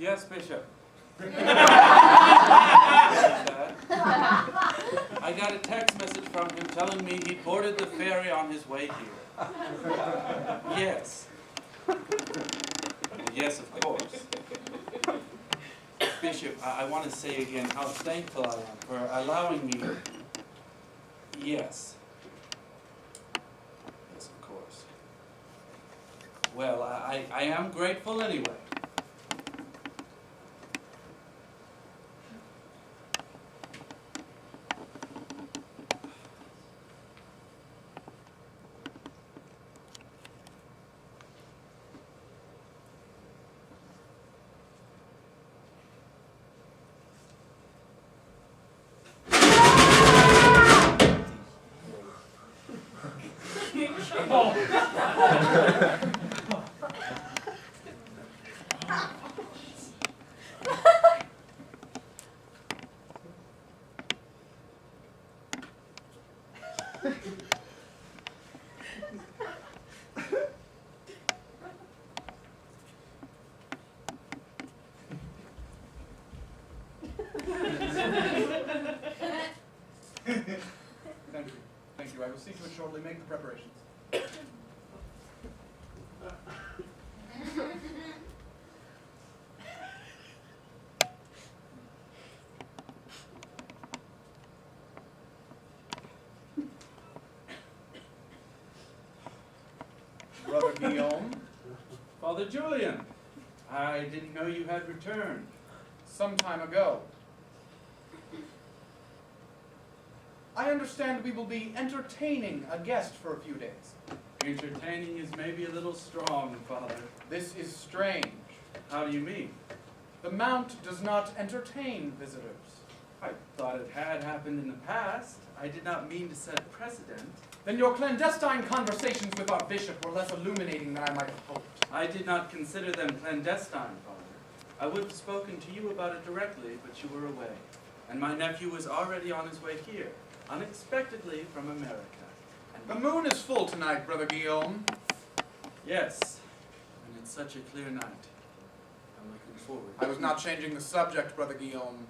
Yes, Bishop. I got a text message from him telling me he boarded the ferry on his way here. Yes. Yes, of course. Bishop, I want to say again how thankful I am for allowing me. Yes. Yes, of course. Well, I am grateful anyway. Thank you. I will see to it shortly. Make the preparations. Brother Guillaume. Father Julian, I didn't know you had returned. Some time ago. I understand we will be entertaining a guest for a few days. Entertaining is maybe a little strong, Father. This is strange. How do you mean? The Mount does not entertain visitors. I thought it had happened in the past. I did not mean to set a precedent. Then your clandestine conversations with our bishop were less illuminating than I might have hoped. I did not consider them clandestine, Father. I would have spoken to you about it directly, but you were away. And my nephew was already on his way here, unexpectedly from America. The moon is full tonight, Brother Guillaume. Yes, and it's such a clear night. I'm looking forward. I was not changing the subject, Brother Guillaume.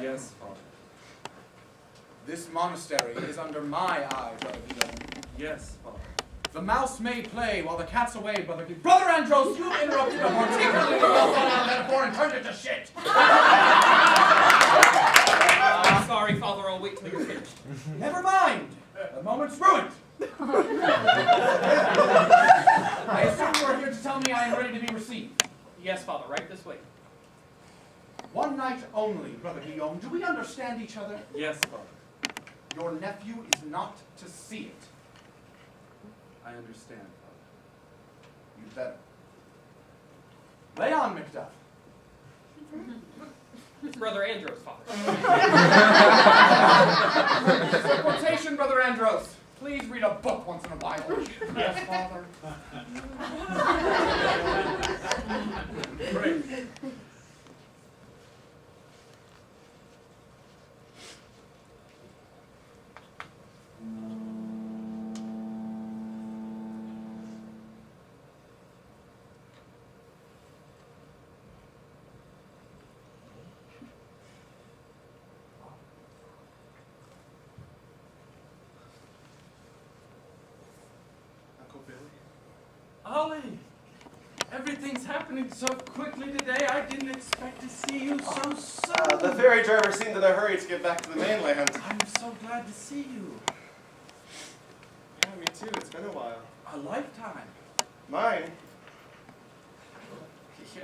Yes, Father. This monastery is under my eye, Brother Guillaume. Yes, Father. The mouse may play while the cat's away, Brother Guillaume. Brother Andros, you interrupted a particularly well thought out metaphor and turned it to shit. I'm sorry, Father. I'll wait till you're finished. Never mind. The moment's ruined. I assume you are here to tell me I am ready to be received. Yes, Father. Right this way. One night only, Brother Guillaume. Do we understand each other? Yes, Father. Your nephew is not to see it. I understand, Father. You'd better. Lay on, McDuff. Brother Andros, Father. For quotation, Brother Andros. Please read a book once in a while. Yes, Father. Great. Ollie, everything's happening so quickly today. I didn't expect to see you so soon. The ferry driver seemed in a hurry to get back to the mainland. I'm so glad to see you. Yeah, me too. It's been a while. A lifetime. Mine? Yeah.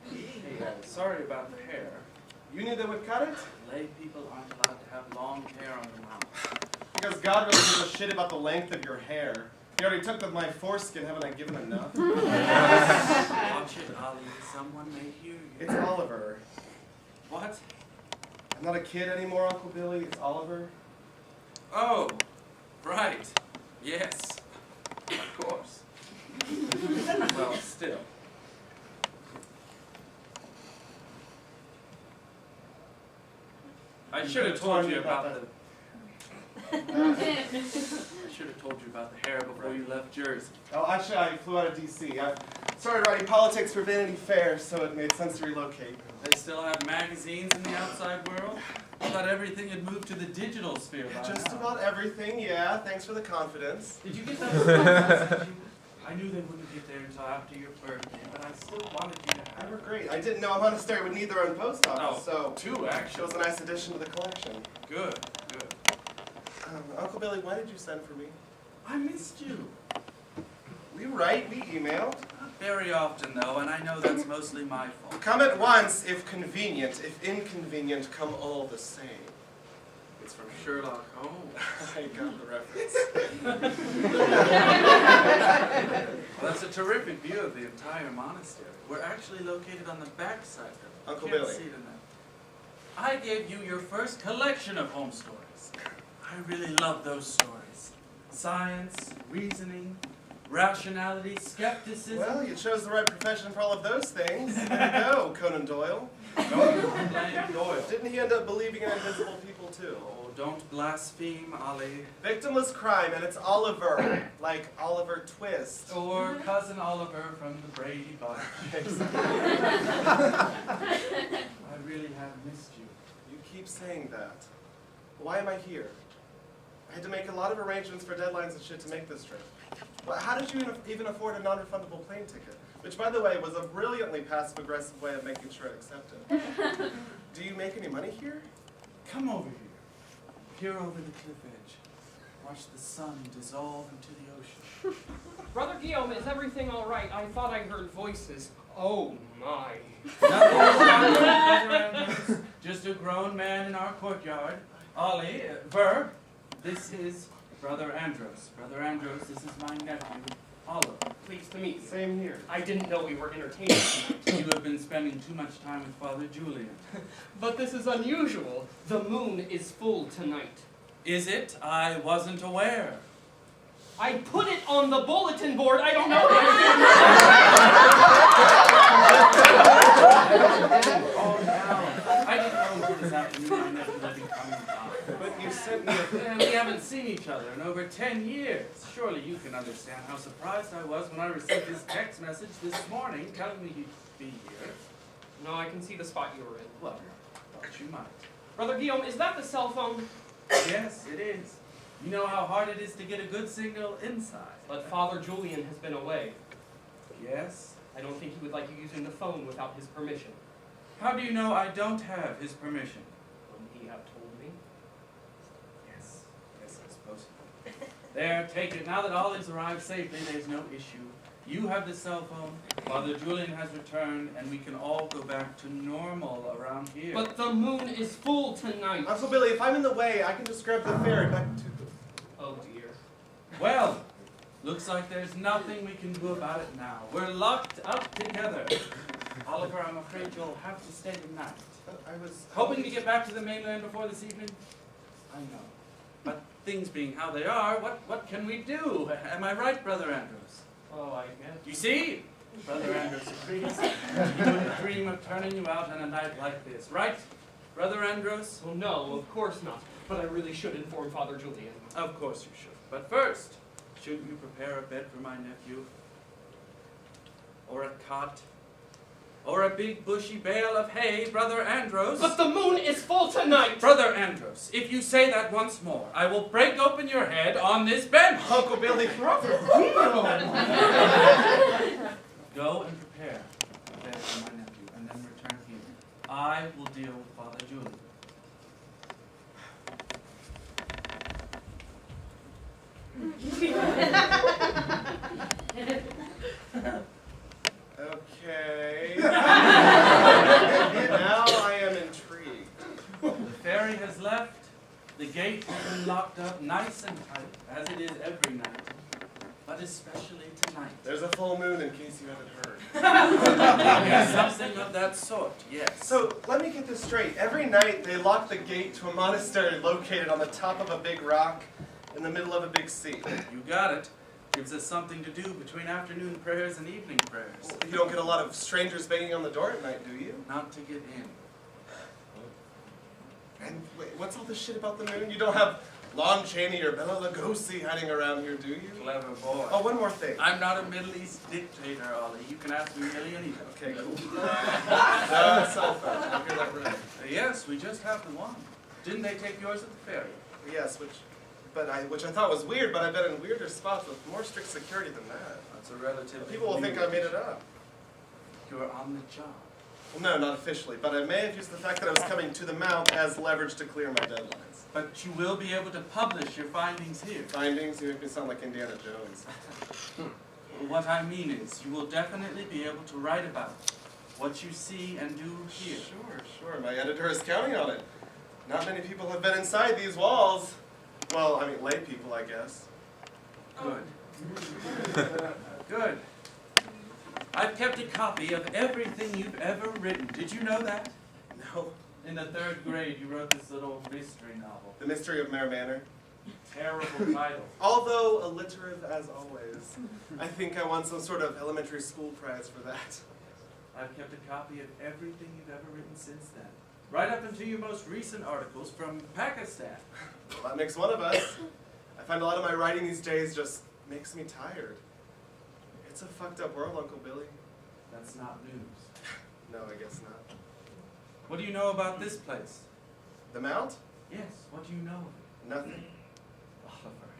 Hey, sorry about the hair. You knew they would cut it? Lay people aren't allowed to have long hair on their mouth. Because God really gives a shit about the length of your hair. He already took with my foreskin. Haven't I given enough? Watch it, Ollie. Someone may hear you. It's Oliver. What? I'm not a kid anymore, Uncle Billy. It's Oliver. Oh, right. Yes. Of course. Well, still. I should have told you about the... I should have told you about the hair before you left Jersey. Oh, actually, I flew out of D.C. I started writing politics for Vanity Fair, so it made sense to relocate. They still have magazines in the outside world? I thought everything had moved to the digital sphere by Just now. about everything, yeah. Thanks for the confidence. Did you get that message? I knew they wouldn't get there until after your birthday, but I still wanted you to They have were it. great. I didn't know a monastery would need their own post office, so Two, it actually. was a nice addition to the collection. Good, good. Uncle Billy, why did you send for me? I missed you. We write, we emailed. Not very often, though, and I know that's mostly my fault. Come at once, if convenient. If inconvenient, come all the same. It's from Sherlock Holmes. I got the reference. Well, that's a terrific view of the entire monastery. We're actually located on the back side of it. Uncle Can't Billy. see it enough. I gave you your first collection of home stories. I really love those stories. Science, reasoning, rationality, skepticism. Well, you chose the right profession for all of those things. There you go, Conan Doyle. Don't Doyle. Didn't he end up believing in invisible people too? Oh, don't blaspheme, Ollie. Victimless crime, and it's Oliver, like Oliver Twist. Or Cousin Oliver from the Brady Bunch. I really have missed you. You keep saying that. Why am I here? I had to make a lot of arrangements for deadlines and shit to make this trip. Well, how did you even afford a non-refundable plane ticket? Which, by the way, was a brilliantly passive-aggressive way of making sure I'd accept it. Do you make any money here? Come over here. Peer over the cliff edge. Watch the sun dissolve into the ocean. Brother Guillaume, is everything all right? I thought I heard voices. Oh my. Nothing. Just a grown man in our courtyard. Ollie, Ver, this is Brother Andros. Brother Andros, this is my nephew, Oliver. Pleased to meet you. Same here. I didn't know we were entertaining tonight. You have been spending too much time with Father Julian. But this is unusual. The moon is full tonight. Is it? I wasn't aware. I put it on the bulletin board. I don't know. Oh, no. I didn't know until this afternoon my nephew would be coming by. But you sent me a... And we haven't seen each other in over 10 years. Surely you can understand how surprised I was when I received his text message this morning telling me he'd be here. No, I can see the spot you were in. Well, thought you might. Brother Guillaume, is that the cell phone? Yes, it is. You know how hard it is to get a good signal inside. But Father Julian has been away. Yes? I don't think he would like you using the phone without his permission. How do you know I don't have his permission? Wouldn't he have told me? Yes. Yes, I suppose so. There, take it. Now that Ollie's arrived safely, there's no issue. You have the cell phone, Father Julian has returned, and we can all go back to normal around here. But the moon is full tonight. Uncle Billy, if I'm in the way, I can just grab the ferry back to... Oh dear. Well, looks like there's nothing we can do about it now. We're locked up together. Oliver, I'm afraid you'll have to stay the night. I was... Hoping to get back to the mainland before this evening? I know. But things being how they are, what can we do? Am I right, Brother Andros? Oh, I guess. You see? Brother Andros agrees. He wouldn't dream of turning you out on a night like this, right? Brother Andros? Well, no, of course not. But I really should inform Father Julian. Of course you should. But first, shouldn't you prepare a bed for my nephew? Or a cot? Or a big bushy bale of hay, Brother Andros? But the moon is full tonight! Brother Andros, if you say that once more, I will break open your head on this bench. Uncle Billy, Go and prepare a bed for my nephew, and then return here. I will deal with Father Julian. Okay. Now I am intrigued. The ferry has left. The gate has been locked up nice and tight, as it is every night. But especially tonight. There's a full moon in case you haven't heard. Something of that sort, yes. So, let me get this straight. Every night they lock the gate to a monastery located on the top of a big rock in the middle of a big sea. You got it. Gives us something to do between afternoon prayers and evening prayers. You don't get a lot of strangers banging on the door at night, do you? Not to get in. And wait, what's all this shit about the moon? You don't have Lon Chaney or Bela Lugosi hiding around here, do you? Clever boy. Oh, one more thing. I'm not a Middle East dictator, Ollie. You can ask me nearly anything. Okay, cool. Cell phone. Did you hear that right? Yes, we just have the one. Didn't they take yours at the ferry? Yes, which I thought was weird, but I've been in weirder spots with more strict security than that. That's a relative. People will think I made it up. You're on the job. Well, no, not officially, but I may have used the fact that I was coming to the Mount as leverage to clear my deadlines. But you will be able to publish your findings here. Findings? You make me sound like Indiana Jones. What I mean is, you will definitely be able to write about what you see and do here. Sure. My editor is counting on it. Not many people have been inside these walls. Well, I mean, lay people, I guess. Good. Good. I've kept a copy of everything you've ever written. Did you know that? No. In the 3rd grade, you wrote this little mystery novel. The Mystery of Mare Manor. Terrible title. Although alliterative as always. I think I won some sort of elementary school prize for that. I've kept a copy of everything you've ever written since then. Right up into your most recent articles from Pakistan. Well, that makes one of us. I find a lot of my writing these days just makes me tired. It's a fucked up world, Uncle Billy. That's not news. No, I guess not. What do you know about this place? The Mount? Yes, what do you know of it? Nothing. Oliver.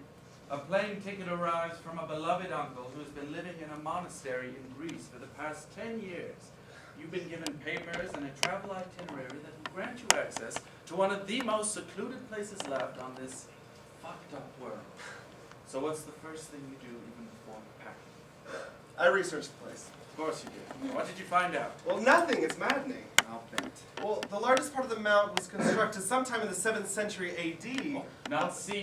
A plane ticket arrives from a beloved uncle who's been living in a monastery in Greece for the past 10 years. You've been given papers and a travel itinerary that will grant you access to one of the most secluded places left on this fucked up world. So what's the first thing you do even before packing? I researched the place. Of course you did. What did you find out? Well, nothing. It's maddening. I'll bet. Well, the largest part of the Mount was constructed sometime in the 7th century A.D. Not CE?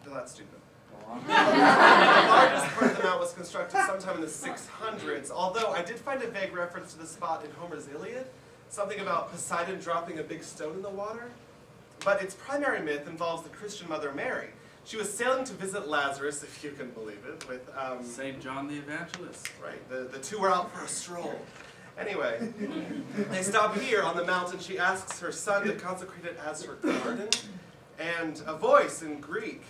Oh, that's stupid. Go on. The largest part of the Mount was constructed sometime in the 600s, although I did find a vague reference to the spot in Homer's Iliad, something about Poseidon dropping a big stone in the water. But its primary myth involves the Christian Mother Mary. She was sailing to visit Lazarus, if you can believe it, with, St. John the Evangelist. right, the two were out for a stroll. Anyway, they stop here on the mountain. She asks her son to consecrate it as her garden, and a voice in Greek,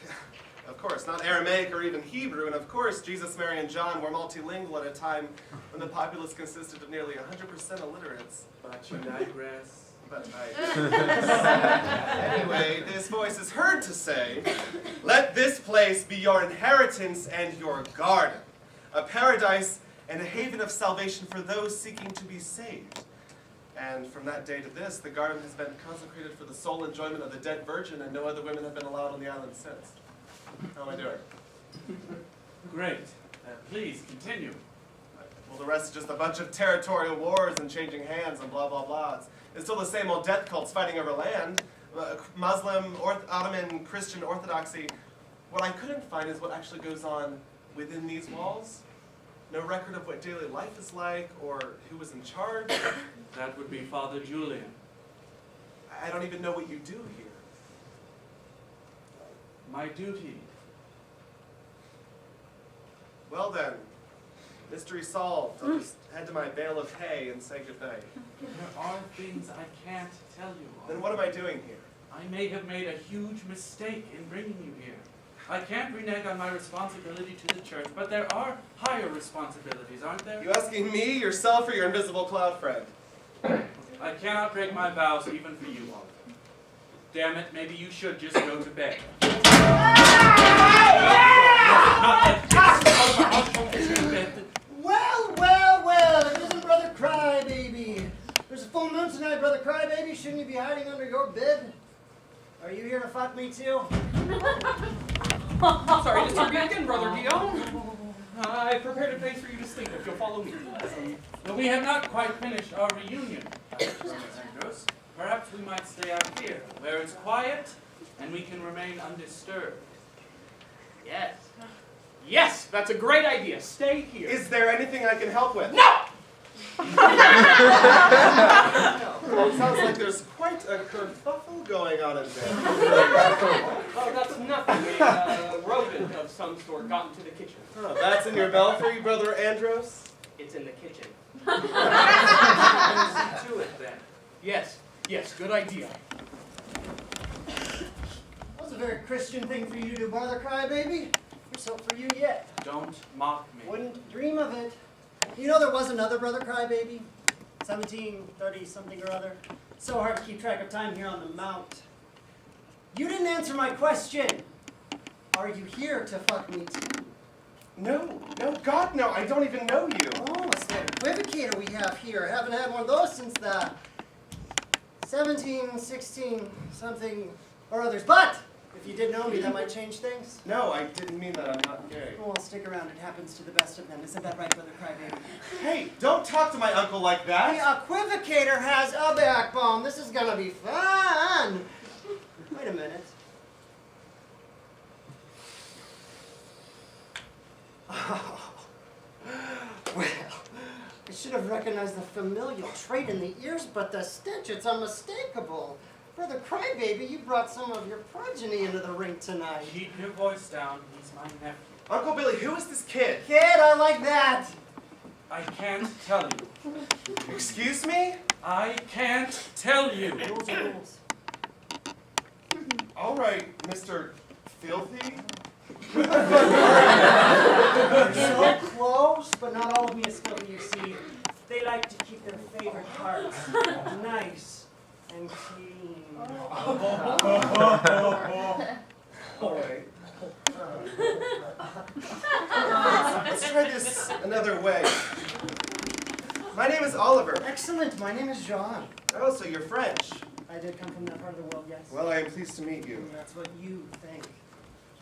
of course, not Aramaic or even Hebrew, and of course, Jesus, Mary, and John were multilingual at a time when the populace consisted of nearly 100% illiterates. But you digress. But anyway, this voice is heard to say, "Let this place be your inheritance and your garden, a paradise and a haven of salvation for those seeking to be saved." And from that day to this, the garden has been consecrated for the sole enjoyment of the dead virgin, and no other women have been allowed on the island since. How am I doing? Great. Please, continue. Well, the rest is just a bunch of territorial wars and changing hands and blah, blah, blah. It's still the same old death cults fighting over land. Muslim, Ottoman, Christian orthodoxy. What I couldn't find is what actually goes on within these walls. No record of what daily life is like or who was in charge. That would be Father Julian. I don't even know what you do here. My duty. Well then, mystery solved. I'll just head to my bale of hay and say goodnight. There are things I can't tell you. Then what am I doing here? I may have made a huge mistake in bringing you here. I can't renege on my responsibility to the church, but there are higher responsibilities, aren't there? You asking me, yourself, or your invisible cloud friend? I cannot break my vows even for you, Oliver. Damn it, maybe you should just go to bed. Well, it isn't Brother Crybaby. There's a full moon tonight, Brother Crybaby. Shouldn't you be hiding under your bed? Are you here to fuck me too? Sorry to disturb you again, Brother Dio. I prepared a place for you to sleep if you'll follow me. But we have not quite finished our reunion, Andros. Perhaps we might stay out here, where it's quiet and we can remain undisturbed. Yes. Yes, that's a great idea. Stay here. Is there anything I can help with? No! Well, it sounds like there's quite a kerfuffle going on in there. Oh, that's nothing. A rodent of some sort got into the kitchen. Oh, that's in your belfry, Brother Andros? It's in the kitchen. To it then. Yes, good idea. What's a very Christian thing for you to do, Brother Crybaby. Here's hope for you yet. Don't mock me. Wouldn't dream of it. You know there was another Brother Crybaby? 1730 something or other. So hard to keep track of time here on the Mount. You didn't answer my question. Are you here to fuck me too? No, God, no, I don't even know you. Oh, it's that equivocator we have here. Haven't had one of those since the 1716 something or others. But if you did know me, that might change things. No, I didn't mean that. I'm not gay. Well, stick around. It happens to the best of them. Isn't that right, Brother Crybaby? Hey, don't talk to my uncle like The that. equivocator has a backbone. This is gonna be fun. Wait a minute. Oh, well, I should have recognized the familial trait in the ears, but the stench, it's unmistakable. Brother Crybaby, you brought some of your progeny into the ring tonight. Keep your voice down. He's my nephew. Uncle Billy, who is this kid? Kid, I like that. I can't tell you. Excuse me? I can't tell you. Rules are rules. All right, Mr. Filthy. You're so close, but not all of me is filthy, you see. They like to keep their favorite parts nice and clean. All right. Let's try this another way. My name is Oliver. Excellent. My name is John. Oh, so you're French. I did come from that part of the world, yes. Well, I am pleased to meet you. That's what you think.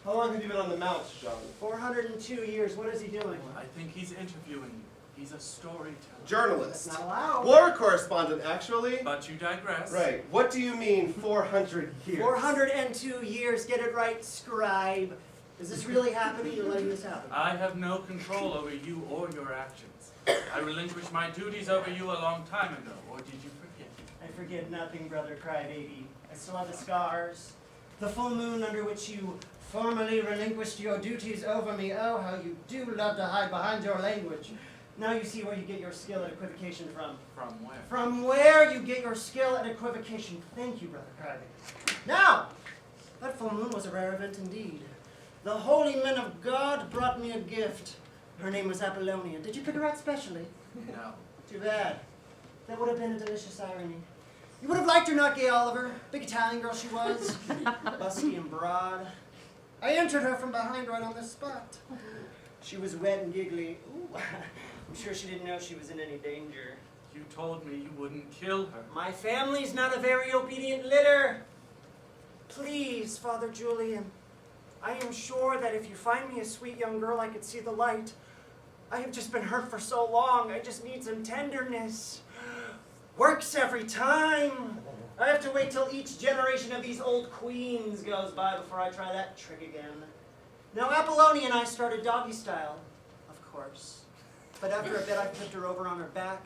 How long have you been on the Mount, John? 402 years. What is he doing? I think he's interviewing you. He's a storyteller. Journalist. That's not allowed. War correspondent, actually. But you digress. Right. What do you mean 400 years? 402 years. Get it right, scribe. Is this really happening? You're letting this happen. I have no control over you or your actions. I relinquished my duties over you a long time ago, or did you forget? I forget nothing, Brother Crybaby. I still have the scars. The full moon under which you formally relinquished your duties over me. Oh, how you do love to hide behind your language. Now you see where you get your skill at equivocation from. From where? From where you get your skill at equivocation. Thank you, Brother Crybaby. Now, that full moon was a rare event indeed. The holy men of God brought me a gift. Her name was Apollonia. Did you pick her out specially? No. Too bad. That would have been a delicious irony. You would have liked her, not gay Oliver. Big Italian girl she was. Busty and broad. I entered her from behind right on this spot. She was wet and giggly. Ooh, I'm sure she didn't know she was in any danger. You told me you wouldn't kill her. My family's not a very obedient litter. Please, Father Julian, I am sure that if you find me a sweet young girl, I could see the light. I have just been hurt for so long. I just need some tenderness. Works every time. I have to wait till each generation of these old queens goes by before I try that trick again. Now, Apollonia and I started doggy style, of course. But after a bit, I flipped her over on her back.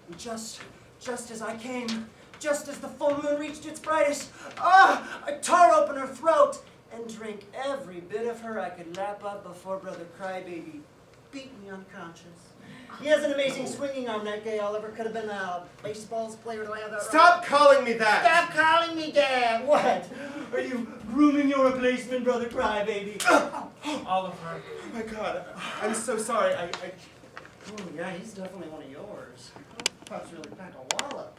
And just as I came, just as the full moon reached its brightest, I tore open her throat and drank every bit of her I could lap up before Brother Crybaby beat me unconscious. He has an amazing swinging arm, that gay Oliver. Could have been a baseball player. Do I have that right? Stop calling me that! Stop calling me Dad! What? Are you grooming your replacement, Brother Crybaby? Oliver. Oh my God, I'm so sorry. Oh, yeah, he's definitely one of yours. Pops really packed a wallop.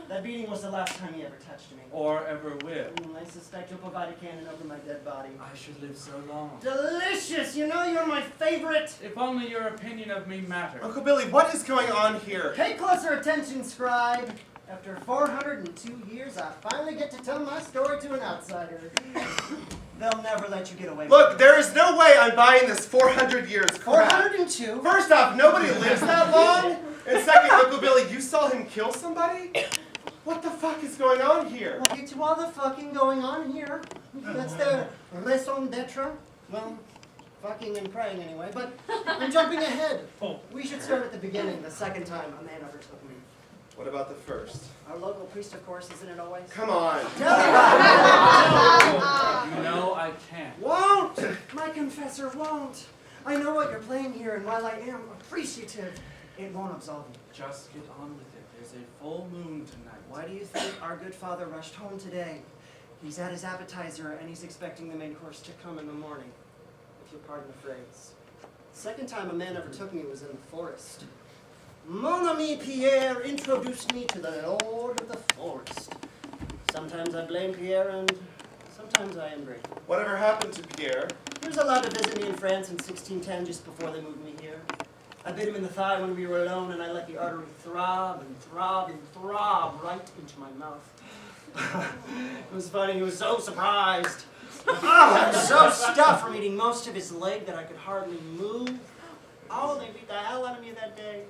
That beating was the last time he ever touched me. Or ever will. I suspect you'll provide a cannon over my dead body. I should live so long. Delicious! You know you're my favorite! If only your opinion of me mattered. Uncle Billy, what is going on here? Pay closer attention, scribe. After 402 years, I finally get to tell my story to an outsider. They'll never let you get away with Look, it. there is no way I'm buying this 400 years crap. 402? First off, nobody lives that long. And second, Uncle Billy, you saw him kill somebody? What the fuck is going on here? We'll get to all the fucking going on here. That's the raison d'etre. Well, fucking and praying anyway, but I'm jumping ahead. We should start at the beginning, the second time a man overtook me. What about the first? Our local priest, of course, isn't it always? Come on. Tell me about it. You know I can't. Won't! My confessor won't. I know what you're playing here, and while I am appreciative, it won't absolve me. Just get on with it. There's a full moon tonight. Why do you think our good father rushed home today? He's at his appetizer, and he's expecting the main course to come in the morning, if you'll pardon the phrase. The second time a man ever took me was in the forest. Mon ami Pierre introduced me to the Lord of the Forest. Sometimes I blame Pierre, and sometimes I am grateful. Whatever happened to Pierre? He was allowed to visit me in France in 1610, just before they moved me here. I bit him in the thigh when we were alone, and I let the artery throb and throb and throb right into my mouth. It was funny, he was so surprised. I was so stuffed from eating most of his leg that I could hardly move. Oh, they beat the hell out of me that day.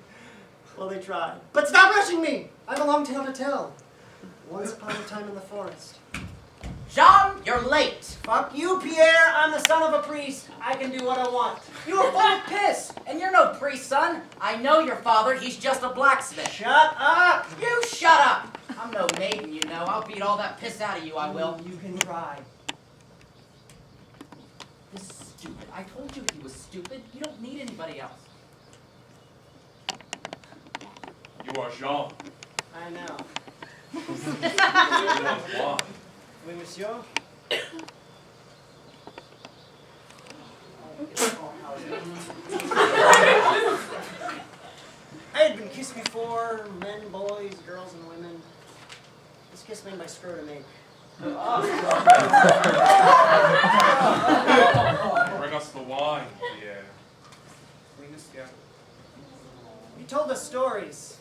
Well, they tried. But stop rushing me! I have a long tale to tell. Once upon a time in the forest. Jean, you're late. Fuck you, Pierre. I'm the son of a priest. I can do what I want. You were full of piss, and you're no priest, son. I know your father. He's just a blacksmith. Shut up! You shut up. I'm no maiden, you know. I'll beat all that piss out of you, I will. You can try. This is stupid. I told you he was stupid. You don't need anybody else. You are Jean. I know. Why? Oui, monsieur? I had been kissed before, men, boys, girls, and women. This kiss made my scrotum ache. Bring us the wine, Pierre. Bring us, yeah. He told us stories.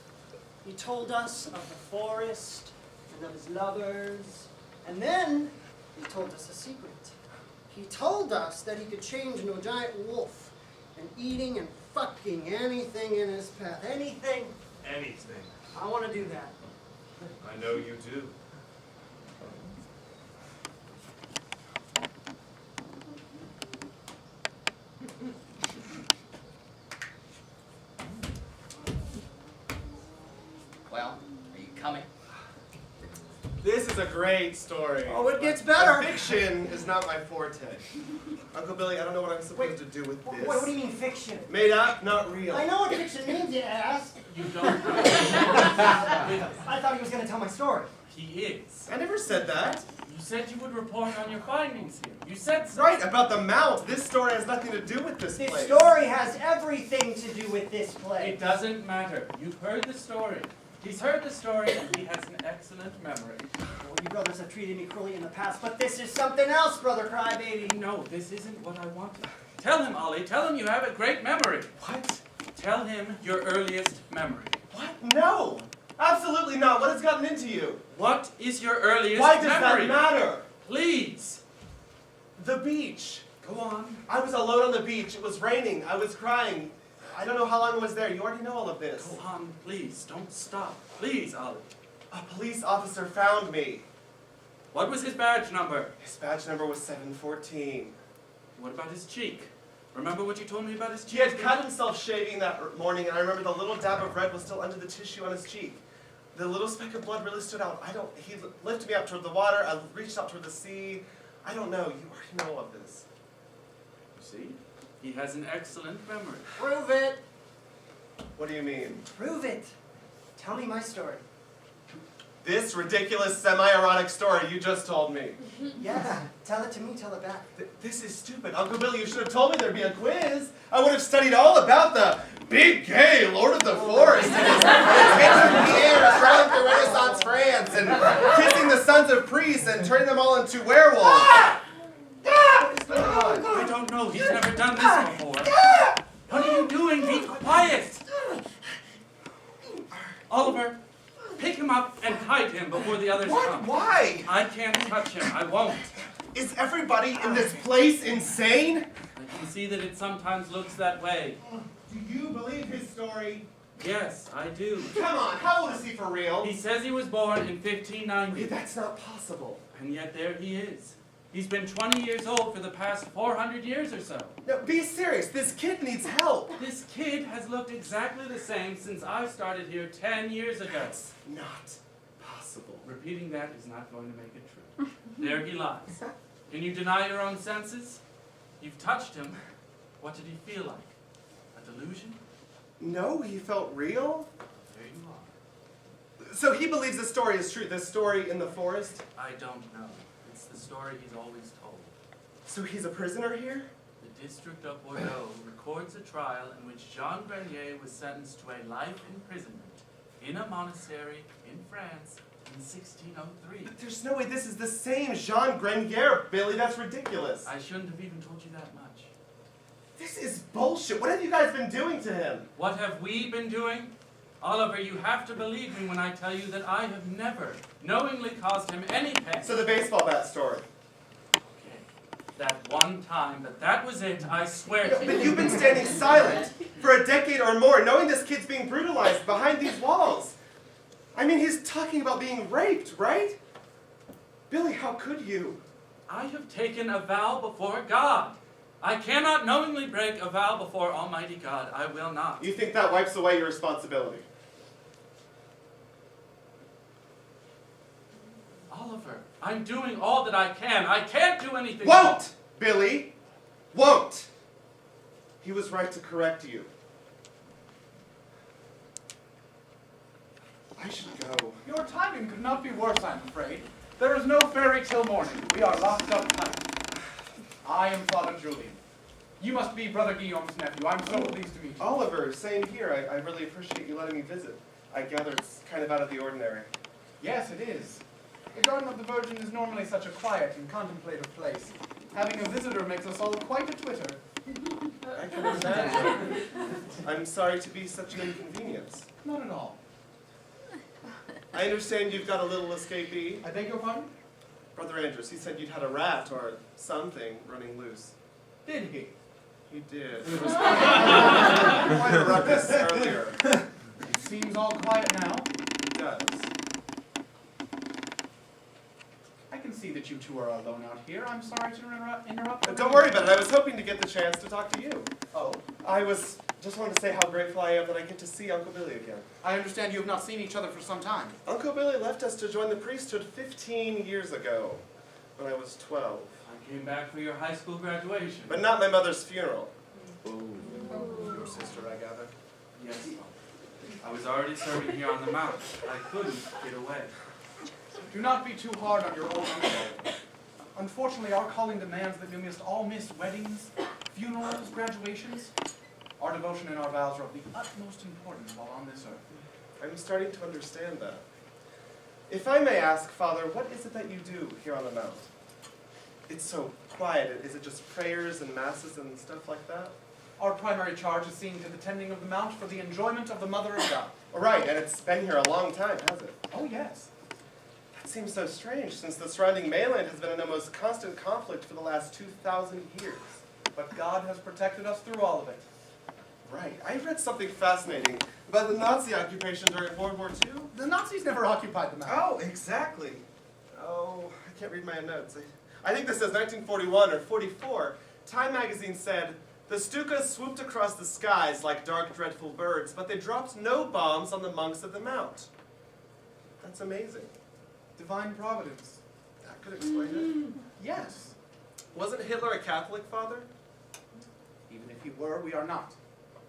He told us of the forest and of his lovers. And then he told us a secret. He told us that he could change into a giant wolf and eating and fucking anything in his path. Anything. Anything. I want to do that. I know you do. Well, are you coming? This is a great story. Oh, it gets better. Fiction is not my forte. Uncle Billy, I don't know what I'm supposed to do with this. What do you mean fiction? Made up, not real. I know what fiction means, you ass. You don't. I thought he was going to tell my story. He is. I never said that. You said you would report on your findings here. You said so. Right, about the mount. This story has nothing to do with this This place. story has everything to do with this place. It doesn't matter. You've heard the story. He's heard the story, and he has an excellent memory. Well, you brothers have treated me cruelly in the past, but this is something else, Brother Crybaby. No, this isn't what I wanted. Tell him, Ollie. Tell him you have a great memory. What? Tell him your earliest memory. What? No! Absolutely not. What has gotten into you? What is your earliest Why does memory? that matter? Please. The beach. Go on. I was alone on the beach. It was raining. I was crying. I don't know how long I was there. You already know all of this. Go on, please. Don't stop. Please, Ollie. A police officer found me. What was his badge number? His badge number was 714. What about his cheek? Remember what you told me about his He cheek? had cut himself shaving that morning, and I remember the little dab of red was still under the tissue on his cheek. The little speck of blood really stood out. He lifted me up toward the water. I reached out toward the sea. I don't know. You already know all of this. You see? He has an excellent memory. Prove it. What do you mean? Prove it. Tell me my story. This ridiculous, semi-erotic story you just told me. Yeah, tell it to me, tell it back. This is stupid. Uncle Billy, you should have told me there'd be a quiz. I would have studied all about the big gay Lord of the Forest and his attention Pierre traveling through Renaissance France and kissing the sons of priests and turning them all into werewolves. What is going on? I don't know. He's never done this before. What are you doing? Be quiet. Oliver, pick him up and hide him before the others come. Why? I can't touch him. I won't. Is everybody in this place insane? I can see that it sometimes looks that way. Do you believe his story? Yes, I do. Come on, how old is he for real? He says he was born in 1590. That's not possible. And yet there he is. He's been 20 years old for the past 400 years or so. No, be serious. This kid needs help. This kid has looked exactly the same since I started here 10 years ago. That's not possible. Repeating that is not going to make it true. There he lies. Can you deny your own senses? You've touched him. What did he feel like? A delusion? No, he felt real. There you are. So he believes this story is true, this story in the forest? I don't know. It It's the story he's always told. So he's a prisoner here? The district of Bordeaux records a trial in which Jean Grenier was sentenced to a life imprisonment in a monastery in France in 1603. But there's no way this is the same Jean Grenier, Billy. That's ridiculous. I shouldn't have even told you that much. This is bullshit. What have you guys been doing to him? What have we been doing? Oliver, you have to believe me when I tell you that I have never knowingly caused him any pain. So the baseball bat story. Okay, that one time, but that was it, I swear to you. But you've been standing silent for a decade or more, knowing this kid's being brutalized behind these walls. I mean, he's talking about being raped, right? Billy, how could you? I have taken a vow before God. I cannot knowingly break a vow before Almighty God. I will not. You think that wipes away your responsibility? Oliver, I'm doing all that I can. I can't do anything. Won't, Billy. Won't. He was right to correct you. I should go. Your timing could not be worse, I'm afraid. There is no fairy till morning. We are locked up tight. I am Father Julian. You must be Brother Guillaume's nephew. I'm so pleased to meet you. Oliver, same here. I really appreciate you letting me visit. I gather it's kind of out of the ordinary. Yes, it is. The Garden of the Virgin is normally such a quiet and contemplative place. Having a visitor makes us all quite a twitter. I can imagine. I'm sorry to be such an inconvenience. Not at all. I understand you've got a little escapee. I beg your pardon? Brother Andrews, he said you'd had a rat or something running loose. Did he? He did. There was quite a ruckus earlier. It seems all quiet now. It does. I can see that you two are alone out here. I'm sorry to interrupt. But don't worry about it. I was hoping to get the chance to talk to you. Oh, Just wanted to say how grateful I am that I get to see Uncle Billy again. I understand you have not seen each other for some time. Uncle Billy left us to join the priesthood 15 years ago, when I was 12. I came back for your high school graduation. But not my mother's funeral. Your sister, I gather. Yes, I was already serving here on the mount. I couldn't get away. Do not be too hard on your old uncle. Unfortunately, our calling demands that we must all miss weddings, funerals, graduations. Our devotion and our vows are of the utmost importance while on this earth. I'm starting to understand that. If I may ask, Father, what is it that you do here on the mount? It's so quiet. Is it just prayers and masses and stuff like that? Our primary charge is seeing to the tending of the mount for the enjoyment of the Mother of God. All right, and it's been here a long time, has it? Oh, yes. That seems so strange, since the surrounding mainland has been in almost constant conflict for the last 2,000 years. But God has protected us through all of it. Right. I read something fascinating about the Nazi occupation during World War II. The Nazis never occupied the mount. Oh, exactly. Oh, I can't read my notes. I think this says 1941 or 44. Time magazine said, "The Stukas swooped across the skies like dark, dreadful birds, but they dropped no bombs on the monks of the mount." That's amazing. Divine providence. That could explain Yes. it. Wasn't Hitler a Catholic, Father? Even if he were, we are not.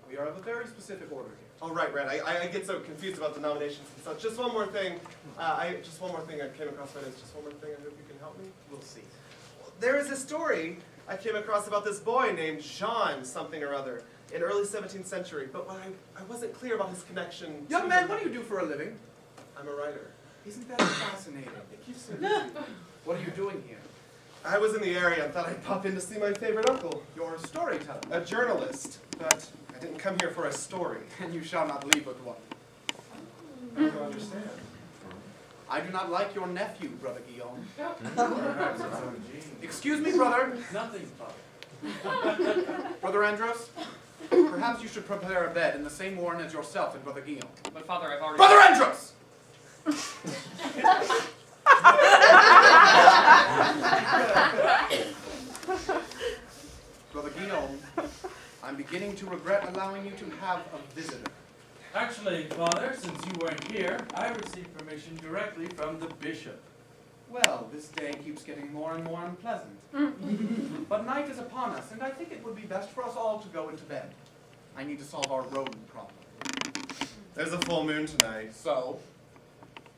We are of a very specific order here. Oh, right. I get so confused about denominations and such. Just one more thing. Just one more thing I came across my notes. Just one more thing. I hope you can help me. We'll see. There is a story I came across about this boy named Jean something or other in early 17th century, but I wasn't clear about his connection Young to man, the- what do you do for a living? I'm a writer. Isn't that fascinating? It keeps me busy. What are you doing here? I was in the area and thought I'd pop in to see my favorite uncle, You're a storyteller, a journalist, but I didn't come here for a story. and you shall not leave with one. I don't understand. I do not like your nephew, Brother Guillaume. Perhaps it's own gene. Excuse me, brother. Nothing, Father. Brother Andros, perhaps you should prepare a bed in the same warren as yourself and Brother Guillaume. But Father, I've already... Brother Andros! Brother Guillaume, I'm beginning to regret allowing you to have a visitor. Actually, Father, since you weren't here, I received permission directly from the bishop. Well, this day keeps getting more and more unpleasant. But night is upon us, and I think it would be best for us all to go into bed. I need to solve our rodent problem. There's a full moon tonight. So,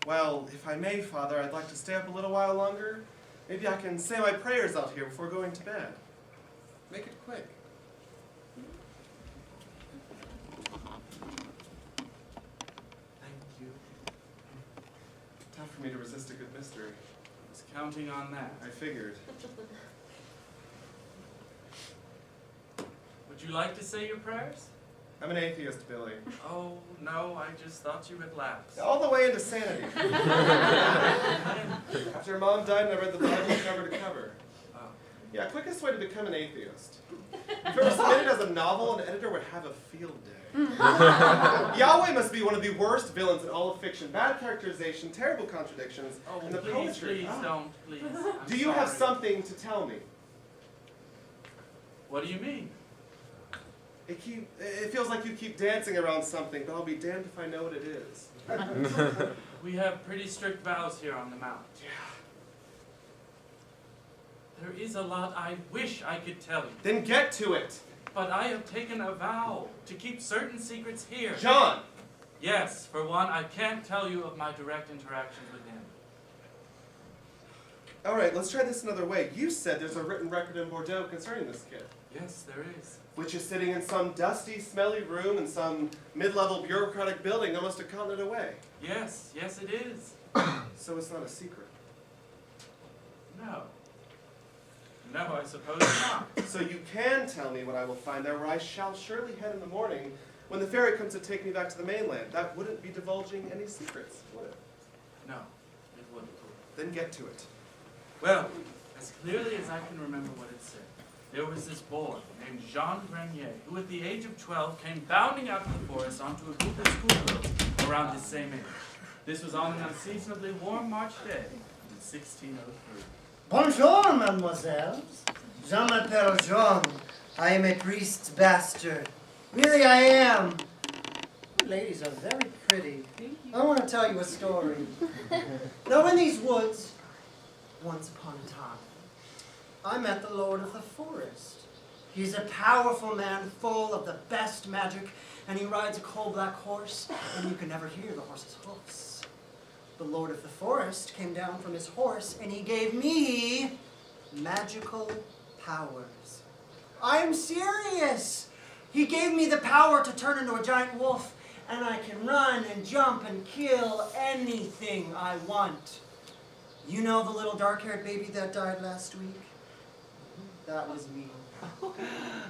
Well, if I may, Father, I'd like to stay up a little while longer. Maybe I can say my prayers out here before going to bed. Make it quick. Thank you. Tough for me to resist a good mystery. I was counting on that. I figured. Would you like to say your prayers? I'm an atheist, Billy. Oh, no, I just thought you had lapsed. All the way into sanity. After Mom died and I read the Bible cover to cover. Oh. Yeah, quickest way to become an atheist. If it were submitted as a novel, an editor would have a field day. Yahweh must be one of the worst villains in all of fiction. Bad characterization, terrible contradictions, Oh, and the please, poetry. please don't, please. I'm Do you have sorry. something to tell me? What do you mean? It feels like you keep dancing around something, but I'll be damned if I know what it is. We have pretty strict vows here on the Mount. Yeah. There is a lot I wish I could tell you, Then get to it. but I have taken a vow to keep certain secrets here. John! Yes, for one, I can't tell you of my direct interactions with him. All right, let's try this another way. You said there's a written record in Bordeaux concerning this kid, Yes, there is. which is sitting in some dusty, smelly room in some mid-level bureaucratic building almost a continent away. Yes, yes it is. So it's not a secret. No. No, I suppose not. So you can tell me what I will find there, where I shall surely head in the morning when the ferry comes to take me back to the mainland. That wouldn't be divulging any secrets, would it? No, it wouldn't. Then get to it. Well, as clearly as I can remember what it said, there was this boy named Jean Grenier, who at the age of 12 came bounding out of the forest onto a group of schoolgirls around his same age. This was on an unseasonably warm March day in 1603. Bonjour, mademoiselles. Je m'appelle Jean. I am a priest's bastard. Really, I am. You ladies are very pretty. I want to tell you a story. Now, in these woods, once upon a time, I met the Lord of the Forest. He's a powerful man full of the best magic, and he rides a coal black horse, and you can never hear the horse's hoofs. The Lord of the Forest came down from his horse, and he gave me magical powers. I'm serious! He gave me the power to turn into a giant wolf, and I can run and jump and kill anything I want. You know the little dark-haired baby that died last week? That was me.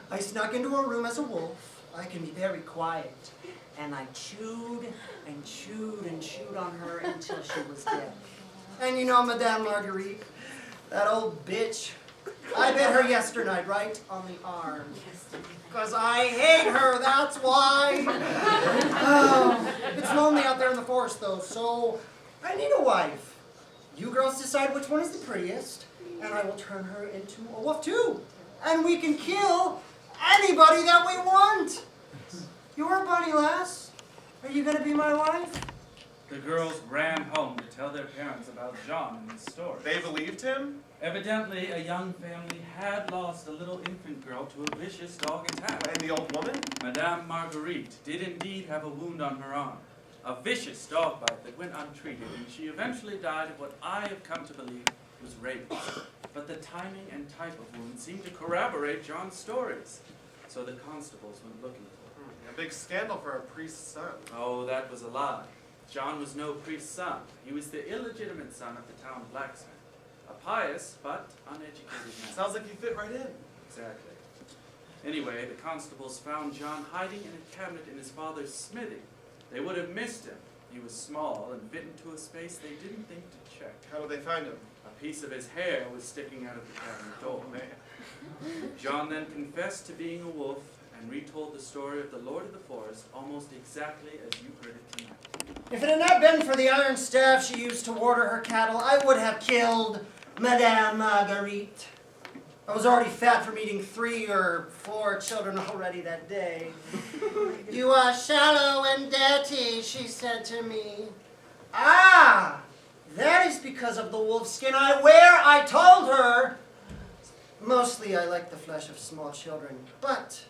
I snuck into a room as a wolf. I can be very quiet. And I chewed and chewed and chewed on her until she was dead. And you know Madame Marguerite, that old bitch, I bit her yesternight right on the arm. Because I hate her, that's why. Oh, it's lonely out there in the forest though, so I need a wife. You girls decide which one is the prettiest, and I will turn her into a wolf too. And we can kill anybody that we want. You're a bunny lass. Are you going to be my wife? The girls ran home to tell their parents about Jean and his story. They believed him? Evidently, a young family had lost a little infant girl to a vicious dog attack. And the old woman? Madame Marguerite did indeed have a wound on her arm, a vicious dog bite that went untreated, and she eventually died of what I have come to believe was rabies. But the timing and type of wound seemed to corroborate John's stories, so the constables went looking for her. A big scandal for a priest's son. Oh, that was a lie. John was no priest's son. He was the illegitimate son of the town blacksmith. A pious but uneducated man. Sounds like you fit right in. Exactly. Anyway, the constables found John hiding in a cabinet in his father's smithy. They would have missed him. He was small and fit into a space they didn't think to check. How did they find him? A piece of his hair was sticking out of the cabinet door. Oh, man. John then confessed to being a wolf and retold the story of the Lord of the Forest almost exactly as you heard it tonight. If it had not been for the iron staff she used to water her cattle, I would have killed Madame Marguerite. I was already fat from eating 3 or 4 children already that day. You are shallow and dirty, she said to me. Ah, that is because of the wolf skin I wear, I told her. Mostly I like the flesh of small children, but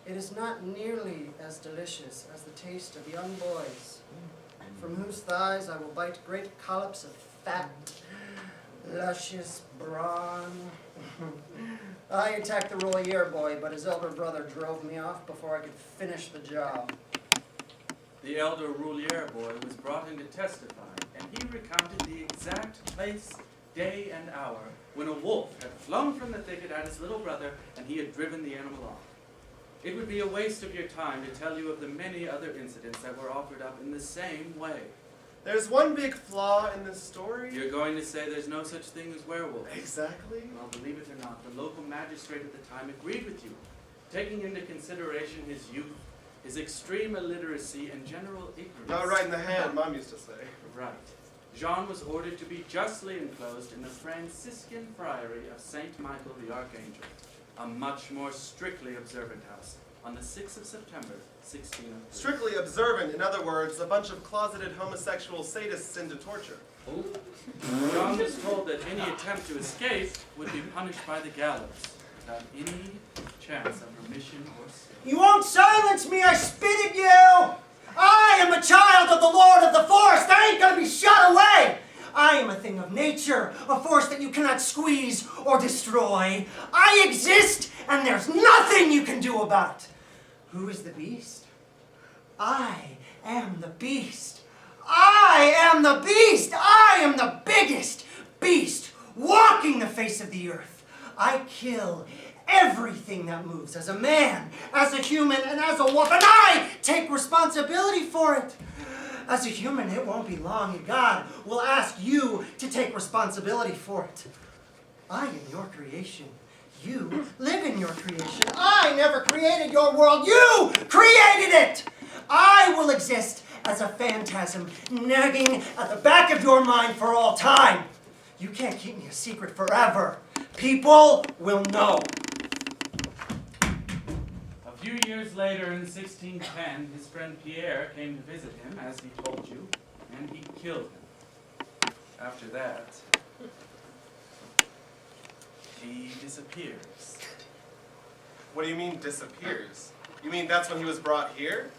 it is not nearly as delicious as the taste of young boys, from whose thighs I will bite great collops of fat. luscious brawn. I attacked the Roulier boy, but his elder brother drove me off before I could finish the job. The elder Roulier boy was brought in to testify, and he recounted the exact place, day, and hour when a wolf had flown from the thicket at his little brother, and he had driven the animal off. It would be a waste of your time to tell you of the many other incidents that were offered up in the same way. There's one big flaw in this story. You're going to say there's no such thing as werewolves. Exactly. Well, believe it or not, the local magistrate at the time agreed with you, taking into consideration his youth, his extreme illiteracy, and general ignorance. Not right in the hand, Mom used to say. Right. Jean was ordered to be justly enclosed in the Franciscan Friary of Saint Michael the Archangel, a much more strictly observant house, on the 6th of September, 1603. Strictly observant, in other words, a bunch of closeted homosexual sadists into torture. Jean was told that any attempt to escape would be punished by the gallows, without any chance of remission or safety. You won't silence me, I spit at you! I am a child of the Lord of the Forest. I ain't gonna be shut away. I am a thing of nature, a force that you cannot squeeze or destroy. I exist, and there's nothing you can do about it. Who is the beast? I am the beast. I am the beast. I am the biggest beast walking the face of the earth. I kill everything that moves, as a man, as a human, and as a wolf, and I take responsibility for it. As a human, it won't be long, and God will ask you to take responsibility for it. I am your creation. You live in your creation. I never created your world. You created it! I will exist as a phantasm nagging at the back of your mind for all time. You can't keep me a secret forever. People will know. A few years later, in 1610, his friend Pierre came to visit him, as he told you, and he killed him. After that, he disappears. What do you mean, disappears? You mean that's when he was brought here?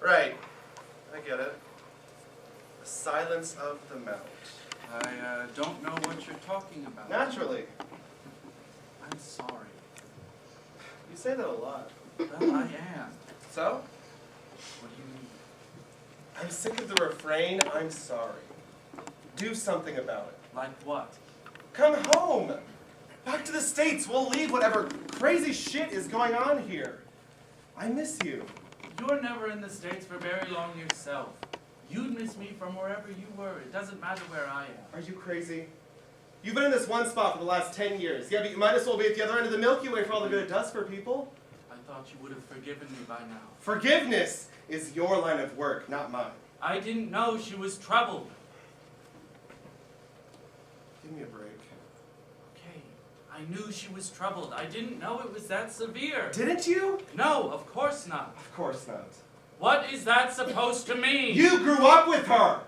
Right. I get it. The silence of the mount. I don't know what you're talking about. Naturally. I'm sorry. You say that a lot. Well, I am. So? What do you mean? I'm sick of the refrain, I'm sorry. Do something about it. Like what? Come home! Back to the States. We'll leave whatever crazy shit is going on here. I miss you. You're never in the States for very long yourself. You'd miss me from wherever you were. It doesn't matter where I am. Are you crazy? You've been in this one spot for the last 10 years. Yeah, but you might as well be at the other end of the Milky Way for all the good it does for people. I thought you would have forgiven me by now. Forgiveness is your line of work, not mine. I didn't know she was troubled. Give me a break. Okay, I knew she was troubled. I didn't know it was that severe. Didn't you? No, of course not. Of course not. What is that supposed to mean? You grew up with her!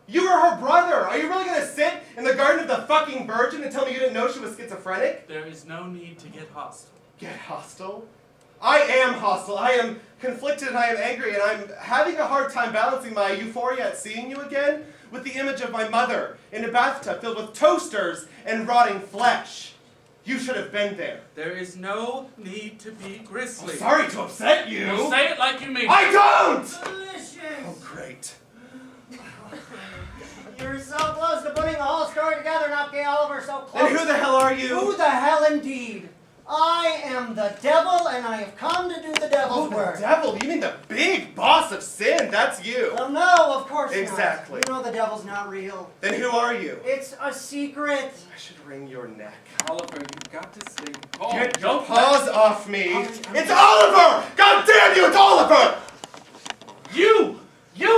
You were her brother! Are you really gonna sit in the garden of the fucking Virgin and tell me you didn't know she was schizophrenic? There is no need to get hostile. Get hostile? I am hostile. I am conflicted and I am angry and I'm having a hard time balancing my euphoria at seeing you again with the image of my mother in a bathtub filled with toasters and rotting flesh. You should have been there. There is no need to be grisly. Sorry to upset you. Well, say it like you mean it. I don't! Delicious! Oh, great. You're so close to putting the whole story together, not gay Oliver, so close. And who the hell are you? Who the hell indeed? I am the devil, and I have come to do the devil's Oh, work. the devil? You mean the big boss of sin? That's you. Well, no, of course Exactly. not. You know the devil's not real. Then who are you? It's a secret. I should wring your neck. Oliver, you've got to stay calm. Get your Don't paws off me! It's Oliver! God damn you, it's Oliver! You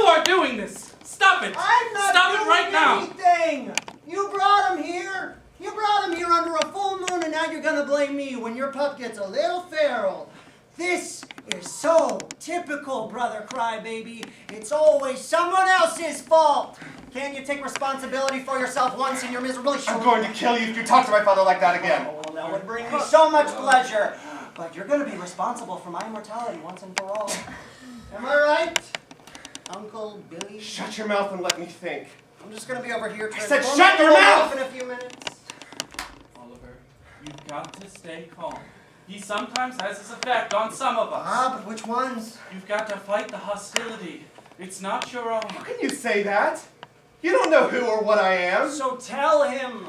are doing this. Stop it. I'm not Stop doing it right now. anything. You brought him here. You brought him here under a full moon, and now you're gonna blame me when your pup gets a little feral. This is so typical, Brother Crybaby. It's always someone else's fault. Can't you take responsibility for yourself once in your miserable I'm going to kill you if you talk to my father like that again. Oh, that would bring me so much pleasure. But you're gonna be responsible for my immortality once and for all. Am I right, Uncle Billy? Shut your mouth and let me think. I'm just gonna be over here. I said transforming shut your the mouth! wolf in a few minutes. Oliver, you've got to stay calm. He sometimes has this effect on some of us. Ah, but which ones? You've got to fight the hostility. It's not your own. How can you say that? You don't know who or what I am. So tell him.